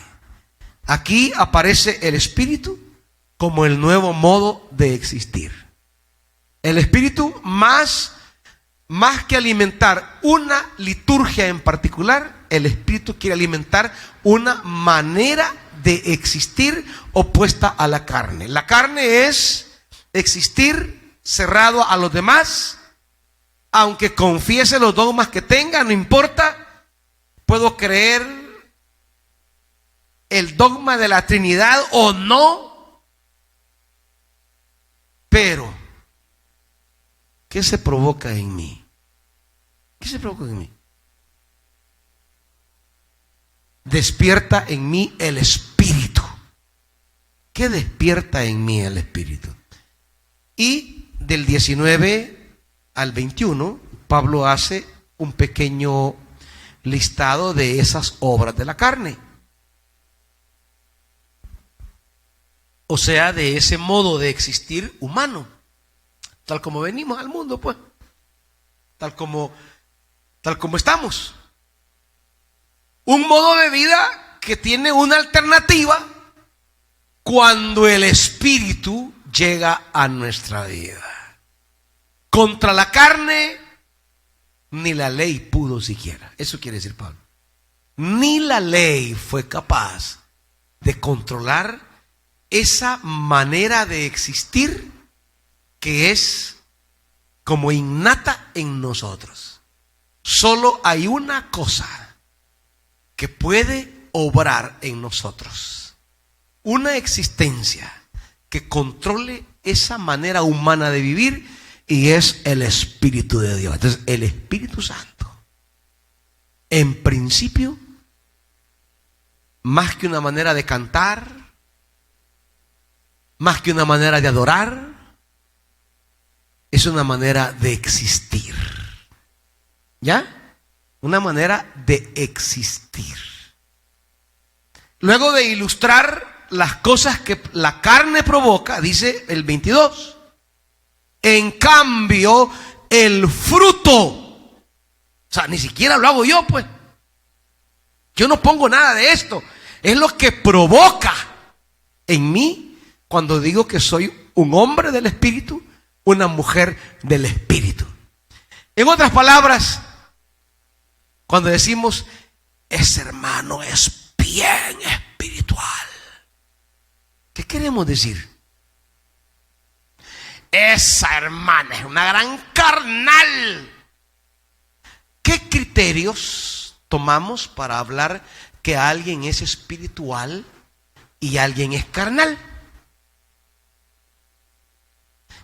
Aquí aparece el Espíritu como el nuevo modo de existir. El Espíritu, más que alimentar una liturgia en particular, el Espíritu quiere alimentar una manera de existir opuesta a la carne. La carne es existir cerrado a los demás, aunque confiese los dogmas que tenga, no importa, puedo creer el dogma de la Trinidad o no, pero ¿qué se provoca en mí? ¿Qué se provoca en mí? Despierta en mí el Espíritu. ¿Qué despierta en mí el Espíritu? Y del 19 al 21, Pablo hace un pequeño listado de esas obras de la carne. O sea, de ese modo de existir humano, tal como venimos al mundo, pues, tal como estamos. Un modo de vida que tiene una alternativa cuando el Espíritu llega a nuestra vida. Contra la carne, ni la ley pudo siquiera. Eso quiere decir Pablo. Ni la ley fue capaz de controlar esa manera de existir que es como innata en nosotros. Solo hay una cosa que puede obrar en nosotros, una existencia que controle esa manera humana de vivir, y es el Espíritu de Dios. Entonces, el Espíritu Santo, en principio, más que una manera de cantar, más que una manera de adorar, es una manera de existir. ¿Ya? Una manera de existir. Luego de ilustrar las cosas que la carne provoca, dice el 22. En cambio, el fruto, o sea, ni siquiera lo hago yo, pues. Yo no pongo nada de esto. Es lo que provoca en mí cuando digo que soy un hombre del Espíritu, una mujer del Espíritu. En otras palabras, cuando decimos, ese hermano es bien espiritual, ¿qué queremos decir? Esa hermana es una gran carnal. ¿Qué criterios tomamos para hablar que alguien es espiritual y alguien es carnal?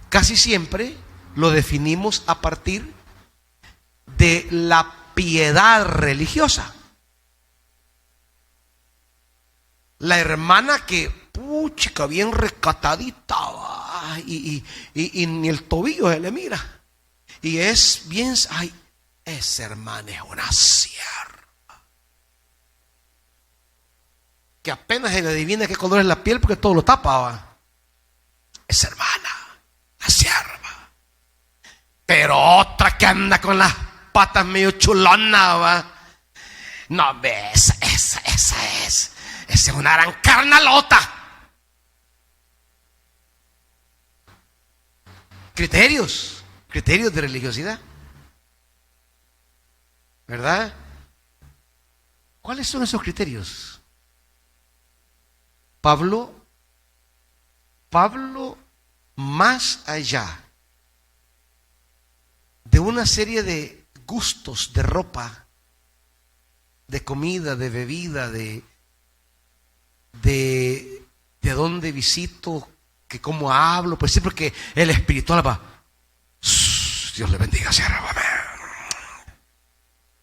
Casi siempre lo definimos a partir de la piedad religiosa. La hermana que, puchica, bien rescatadita, y ni el tobillo se le mira. Y es bien, ay, esa hermana es una sierva. Que apenas se le adivina qué color es la piel porque todo lo tapaba. Esa hermana, la sierva. Pero otra que anda con las patas medio chulona, ¿va? No, esa es una gran carnalota. Criterios de religiosidad, ¿verdad? ¿Cuáles son esos criterios? Pablo, más allá de una serie de gustos de ropa, de comida, de bebida, de dónde visito, que cómo hablo, pues sí, porque el espiritual va, Dios le bendiga, sierva.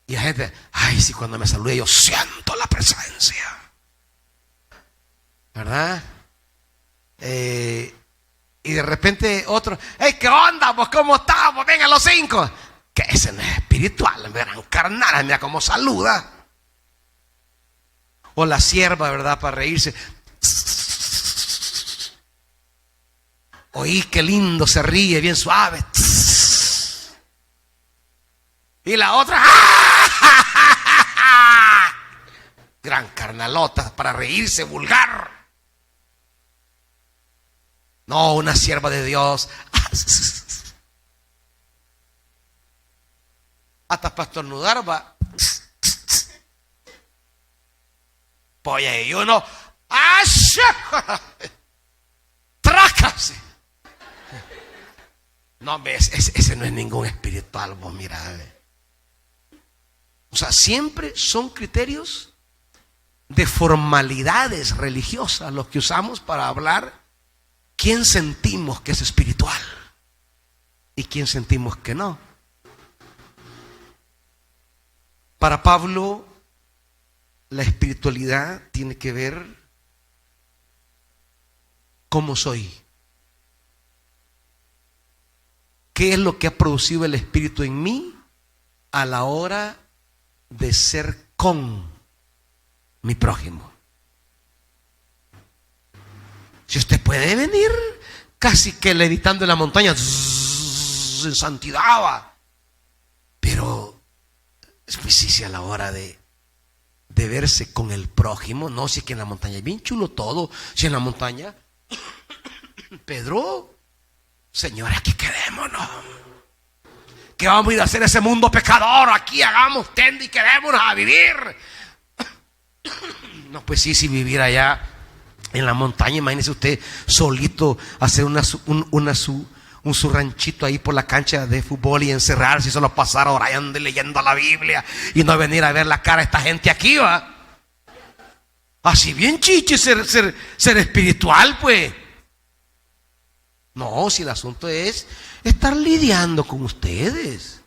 Y la gente, ay, sí, cuando me salude yo siento la presencia, ¿verdad? Y de repente otro, hey, ¿qué onda? Pues, ¿cómo estamos? Vengan los 5. Que ese no es espiritual, me verán carnal, mira cómo saluda. O la sierva, ¿verdad? Para reírse. Oí qué lindo se ríe, bien suave. Y la otra, gran carnalota para reírse, vulgar. No, una sierva de Dios. Hasta para estornudar va. Polla y uno, trácase. No, ves, ese no es ningún espiritual, vos mirá. O sea, siempre son criterios de formalidades religiosas los que usamos para hablar quién sentimos que es espiritual y quién sentimos que no. Para Pablo, la espiritualidad tiene que ver cómo soy. ¿Qué es lo que ha producido el Espíritu en mí a la hora de ser con mi prójimo? Si usted puede venir casi que levitando en la montaña en santidad, pero pues sí, a la hora de verse con el prójimo, no, si es que en la montaña es bien chulo todo, si en la montaña, Pedro, señora, aquí quedémonos. ¿Qué vamos a ir a hacer ese mundo pecador? Aquí hagamos tenda y quedémonos a vivir. No, pues sí, si vivir allá en la montaña, imagínese usted solito hacer un su ranchito ahí por la cancha de fútbol y encerrarse y solo pasar ahora y ande leyendo la Biblia y no venir a ver la cara de esta gente aquí, va. Así bien chiche ser espiritual, pues. No, si el asunto es estar lidiando con ustedes,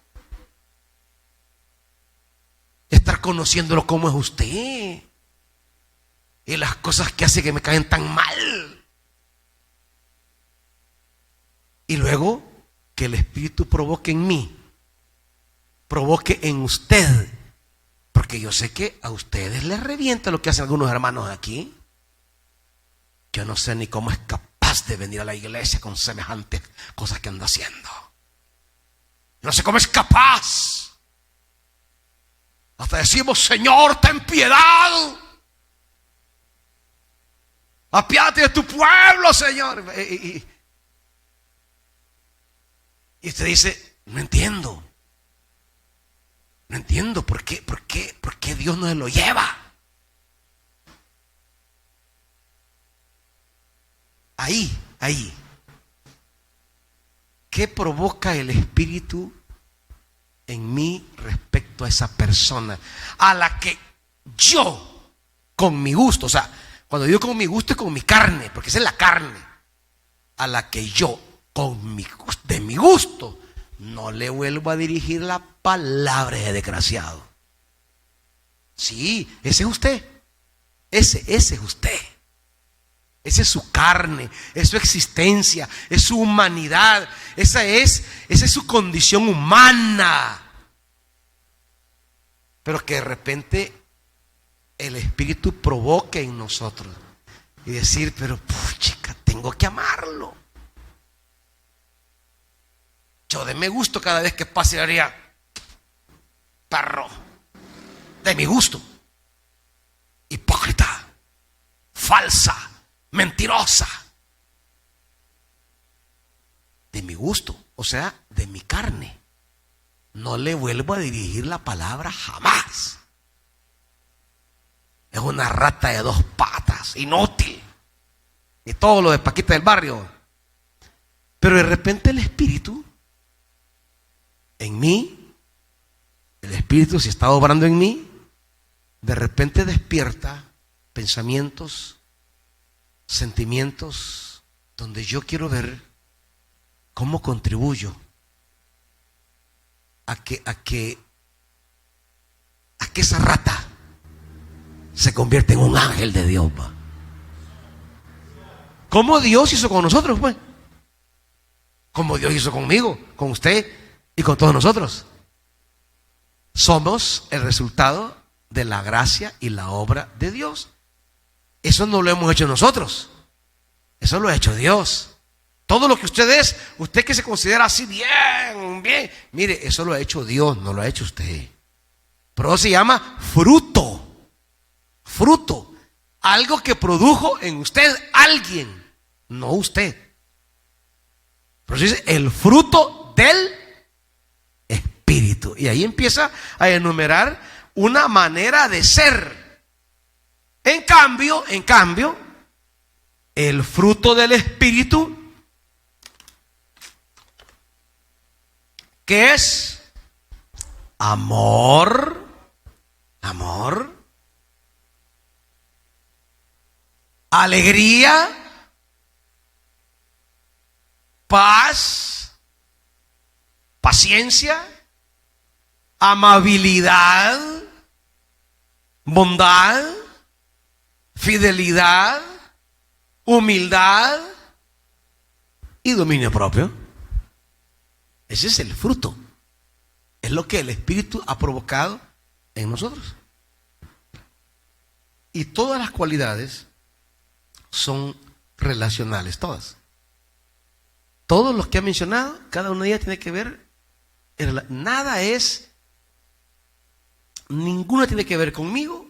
estar conociéndolo como es usted y las cosas que hace que me caen tan mal, y luego que el Espíritu provoque en mí, provoque en usted, porque yo sé que a ustedes les revienta lo que hacen algunos hermanos aquí. Yo no sé ni cómo es capaz de venir a la iglesia con semejantes cosas que anda haciendo. No sé cómo es capaz. Hasta decimos, Señor, ten piedad. Apiádate de tu pueblo, Señor. Y usted dice, no entiendo por qué Dios no se lo lleva. Ahí. ¿Qué provoca el Espíritu en mí respecto a esa persona a la que yo, con mi gusto, o sea, cuando digo con mi gusto es con mi carne, porque esa es la carne, a la que yo, de mi gusto, no le vuelvo a dirigir la palabra de desgraciado? Sí, ese es usted. Ese es usted. Esa es su carne, es su existencia, es su humanidad, esa es su condición humana. pero que de repente el Espíritu provoque en nosotros y decir, pero chica, tengo que amarlo. Yo de me gusto cada vez que pase y haría, perro, de mi gusto, hipócrita, falsa, mentirosa, de mi gusto, o sea, de mi carne. No le vuelvo a dirigir la palabra jamás. Es una rata de 2 patas, inútil, y todo lo de Paquita del barrio. Pero de repente el Espíritu en mí, el Espíritu, si está obrando en mí, de repente despierta pensamientos, sentimientos, donde yo quiero ver cómo contribuyo a que esa rata se convierta en un ángel de Dios. ¿Cómo Dios hizo con nosotros, pues? ¿Cómo Dios hizo conmigo, con usted y con todos nosotros? Somos el resultado de la gracia y la obra de Dios. Eso no lo hemos hecho nosotros, eso lo ha hecho Dios. Todo lo que usted es, usted que se considera así bien, mire, eso lo ha hecho Dios, no lo ha hecho usted. Pero se llama fruto, algo que produjo en usted alguien, no usted. Pero se dice el fruto del Espíritu, y ahí empieza a enumerar una manera de ser. En cambio, el fruto del Espíritu, que es amor, alegría, paz, paciencia, amabilidad, bondad, fidelidad, humildad y dominio propio. Ese es el fruto. Es lo que el Espíritu ha provocado en nosotros. Y todas las cualidades son relacionales, todas. Todos los que ha mencionado, cada una de ellas tiene que ver, ninguna tiene que ver conmigo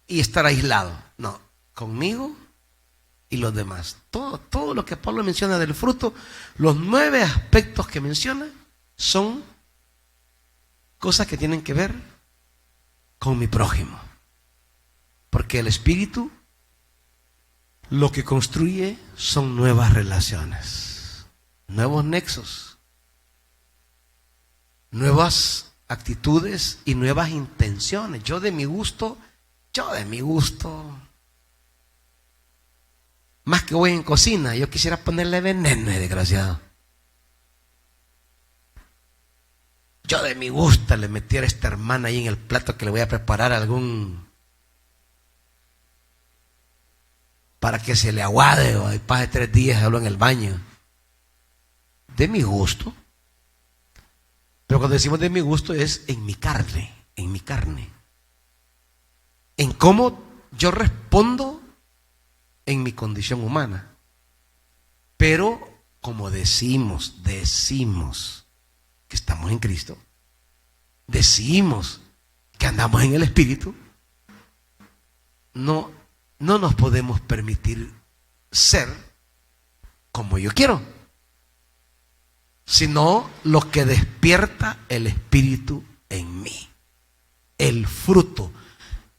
y estar aislado. No, conmigo y los demás. Todo lo que Pablo menciona del fruto, los 9 aspectos que menciona, son cosas que tienen que ver con mi prójimo. Porque el Espíritu lo que construye son nuevas relaciones, nuevos nexos, nuevas actitudes y nuevas intenciones. Yo de mi gusto, más que voy en cocina, yo quisiera ponerle veneno, desgraciado. Yo de mi gusto le metiera a esta hermana ahí en el plato que le voy a preparar para que se le aguade o pase 3 días hablo en el baño. De mi gusto. Pero cuando decimos de mi gusto es en mi carne, en cómo yo respondo en mi condición humana. Pero como decimos que estamos en Cristo, decimos que andamos en el Espíritu, no nos podemos permitir ser como yo quiero, sino lo que despierta el Espíritu en mí. El fruto,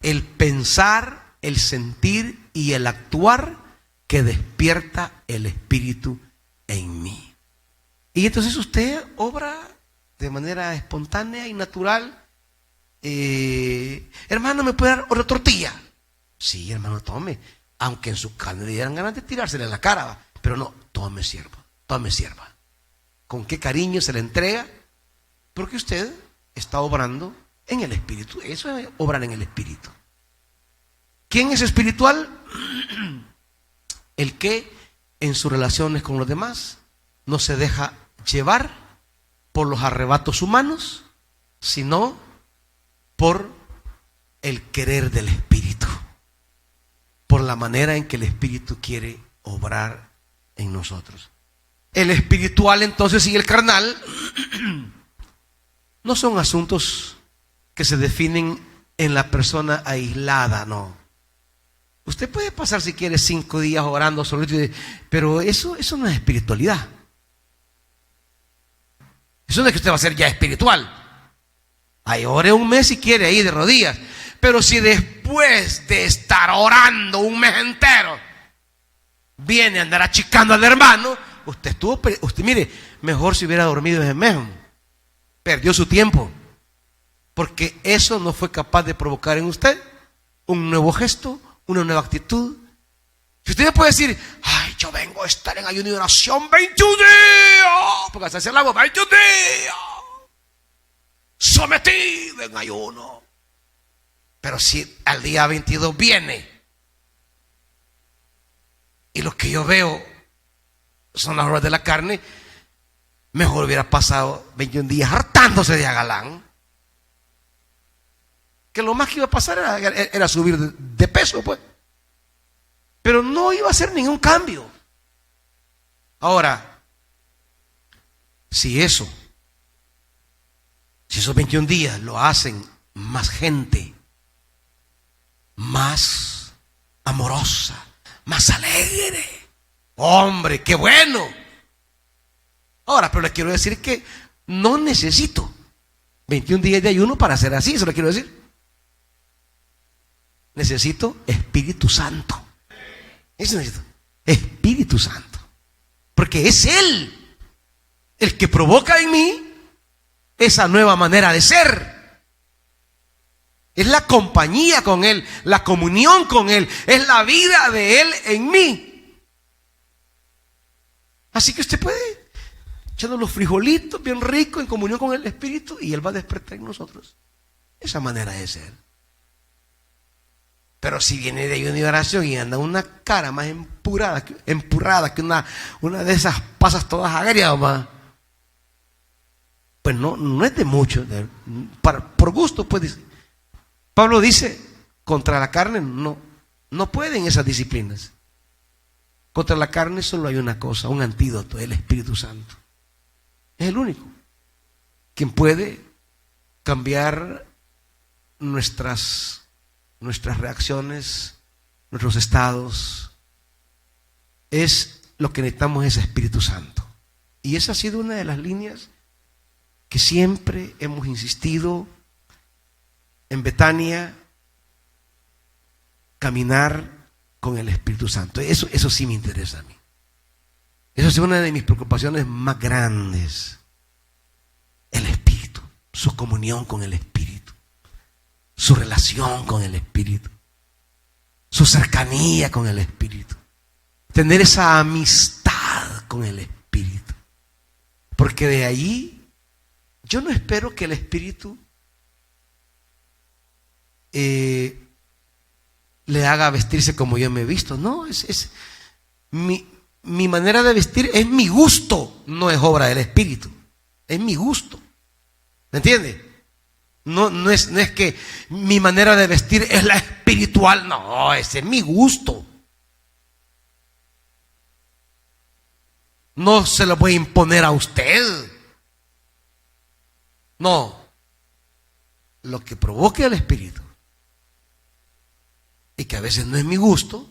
el pensar, el sentir y el actuar que despierta el Espíritu en mí. Y entonces usted obra de manera espontánea y natural. Hermano, ¿me puede dar otra tortilla? Sí, hermano, tome. Aunque en su carne le dieran ganas de tirársela en la cara, ¿va? Pero no, tome sierva. Con qué cariño se le entrega, porque usted está obrando en el Espíritu. Eso es obrar en el Espíritu. ¿Quién es espiritual? El que en sus relaciones con los demás no se deja llevar por los arrebatos humanos, sino por el querer del Espíritu, por la manera en que el Espíritu quiere obrar en nosotros. El espiritual entonces y el carnal no son asuntos que se definen en la persona aislada, no. Usted puede pasar si quiere 5 días orando solito, pero eso no es espiritualidad. Eso no es que usted va a ser ya espiritual. Ahí ore un mes si quiere ahí de rodillas. Pero si después de estar orando un mes entero viene a andar achicando al hermano, usted mire, mejor si hubiera dormido ese mes. Perdió su tiempo. Porque eso no fue capaz de provocar en usted un nuevo gesto, una nueva actitud. Si usted me puede decir, ay, yo vengo a estar en ayuno y oración 21 días, porque hasta hacer la voz, 21 días, sometido en ayuno. Pero si al día 22 viene y lo que yo veo son las obras de la carne, mejor hubiera pasado 21 días hartándose de Agalán, que lo más que iba a pasar era subir de peso, pues. Pero no iba a hacer ningún cambio. Ahora, si esos 21 días lo hacen más gente, más amorosa, más alegre, hombre, qué bueno. Ahora, pero le quiero decir que no necesito 21 días de ayuno para hacer así, eso le quiero decir. Necesito Espíritu Santo. Eso necesito. Espíritu Santo. Porque es Él el que provoca en mí esa nueva manera de ser. Es la compañía con Él, la comunión con Él, es la vida de Él en mí. Así que usted puede echando los frijolitos bien ricos en comunión con el Espíritu y Él va a despertar en nosotros esa manera de ser. Pero si viene de ayuno y oración y anda una cara más empurrada que una de esas pasas todas agriadas, pues no es de mucho. Por gusto, pues dice. Pablo dice, contra la carne no pueden esas disciplinas. Contra la carne solo hay una cosa, un antídoto, el Espíritu Santo. Es el único quien puede cambiar nuestras reacciones, nuestros estados. Es lo que necesitamos, es Espíritu Santo. Y esa ha sido una de las líneas que siempre hemos insistido en Betania, caminar con el Espíritu Santo. Eso sí me interesa a mí. Eso es una de mis preocupaciones más grandes. El Espíritu, su comunión con el Espíritu, su relación con el Espíritu, su cercanía con el Espíritu, tener esa amistad con el Espíritu. Porque de ahí yo no espero que el Espíritu le haga vestirse como yo me he visto. No, es mi manera de vestir es mi gusto, no es obra del Espíritu, es mi gusto. ¿Me entiende? No es que mi manera de vestir es la espiritual, no, ese es mi gusto. No se lo voy a imponer a usted. No. Lo que provoque el Espíritu, y que a veces no es mi gusto,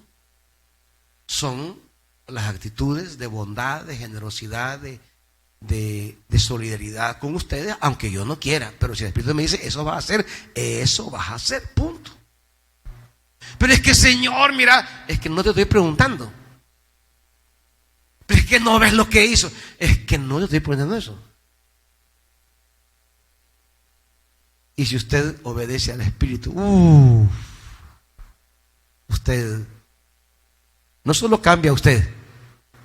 son las actitudes de bondad, de generosidad, de solidaridad con ustedes, aunque yo no quiera. Pero si el Espíritu me dice, eso vas a hacer, punto. Pero es que, Señor, mira, es que no te estoy preguntando. Pero es que no ves lo que hizo. Es que no te estoy preguntando eso. Y si usted obedece al Espíritu, usted no solo cambia a usted,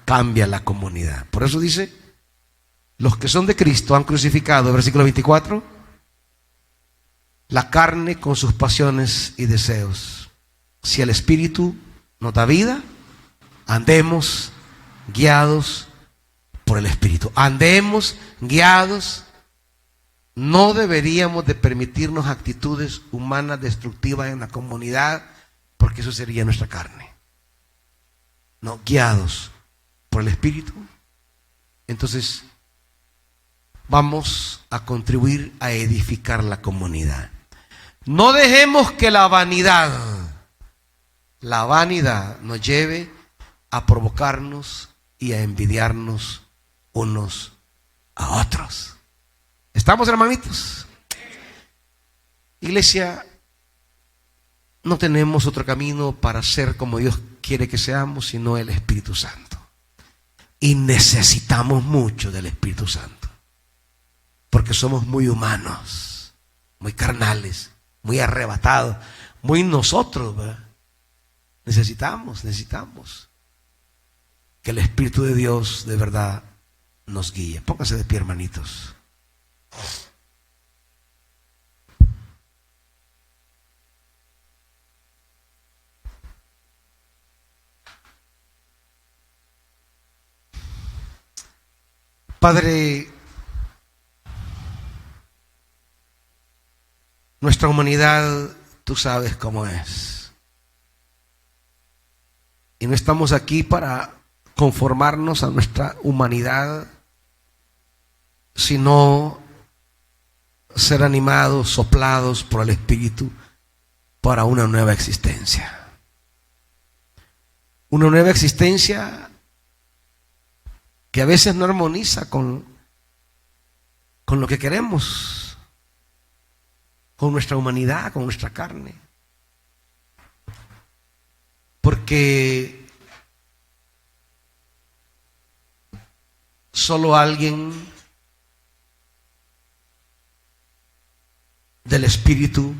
cambia la comunidad. Por eso dice, los que son de Cristo han crucificado, versículo 24, la carne con sus pasiones y deseos. Si el Espíritu nos da vida, andemos guiados por el Espíritu. Andemos guiados No deberíamos de permitirnos actitudes humanas destructivas en la comunidad, porque eso sería nuestra carne. No, guiados por el Espíritu, entonces vamos a contribuir a edificar la comunidad. No dejemos que la vanidad nos lleve a provocarnos y a envidiarnos unos a otros. ¿Estamos, hermanitos? Iglesia, no tenemos otro camino para ser como Dios quiere que seamos, sino el Espíritu Santo. Y necesitamos mucho del Espíritu Santo, porque somos muy humanos, muy carnales, muy arrebatados, muy nosotros, ¿verdad? Necesitamos que el Espíritu de Dios de verdad nos guíe. Pónganse de pie, hermanitos. Padre, nuestra humanidad, tú sabes cómo es. Y no estamos aquí para conformarnos a nuestra humanidad, sino ser animados, soplados por el Espíritu para una nueva existencia. Una nueva existencia que a veces no armoniza con lo que queremos, con nuestra humanidad, con nuestra carne. Porque solo alguien del Espíritu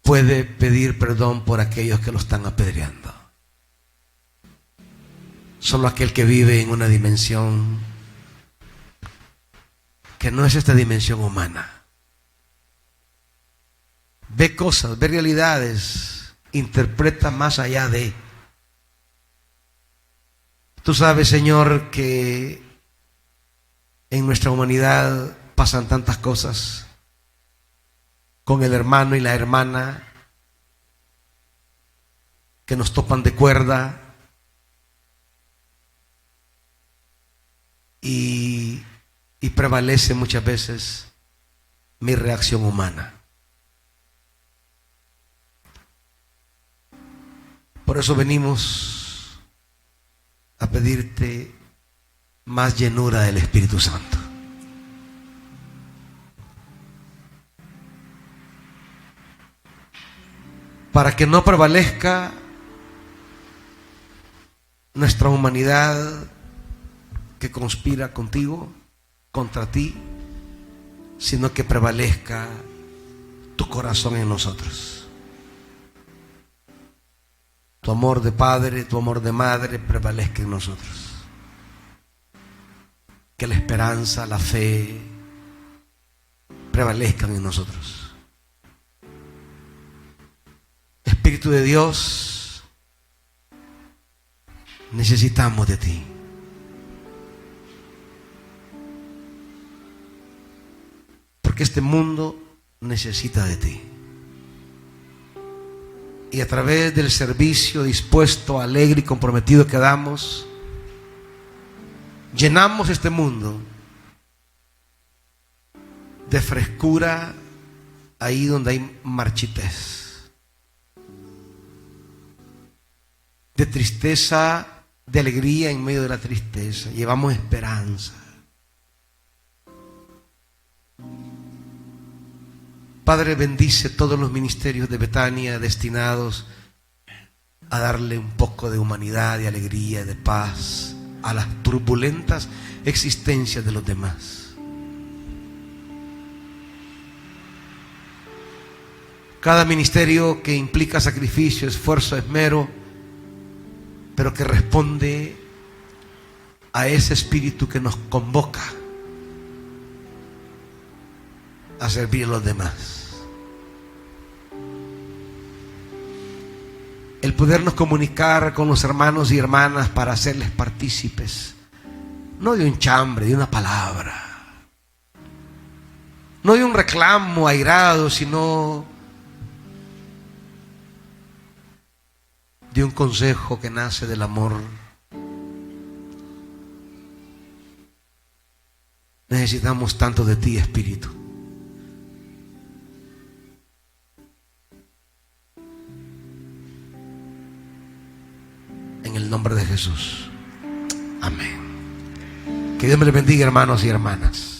puede pedir perdón por aquellos que lo están apedreando. Solo aquel que vive en una dimensión que no es esta dimensión humana. Ve cosas, ve realidades, interpreta más allá de. Tú sabes, Señor, que en nuestra humanidad pasan tantas cosas con el hermano y la hermana que nos topan de cuerda y prevalece muchas veces mi reacción humana. Por eso venimos a pedirte más llenura del Espíritu Santo. Para que no prevalezca nuestra humanidad que conspira contigo, contra ti, sino que prevalezca tu corazón en nosotros. Tu amor de padre, tu amor de madre prevalezca en nosotros. Que la esperanza, la fe prevalezcan en nosotros. Espíritu de Dios, necesitamos de ti. Porque este mundo necesita de ti. Y a través del servicio dispuesto, alegre y comprometido que damos, llenamos este mundo de frescura ahí donde hay marchitez, de tristeza, de alegría en medio de la tristeza. Llevamos esperanza. Padre, bendice todos los ministerios de Betania destinados a darle un poco de humanidad, de alegría, de paz a las turbulentas existencias de los demás. Cada ministerio que implica sacrificio, esfuerzo, esmero, pero que responde a ese espíritu que nos convoca a servir a los demás. El podernos comunicar con los hermanos y hermanas para hacerles partícipes, no de un chambre, de una palabra, no de un reclamo airado, sino de un consejo que nace del amor. Necesitamos tanto de ti, Espíritu. En el nombre de Jesús. Amén. Que Dios me les bendiga, hermanos y hermanas.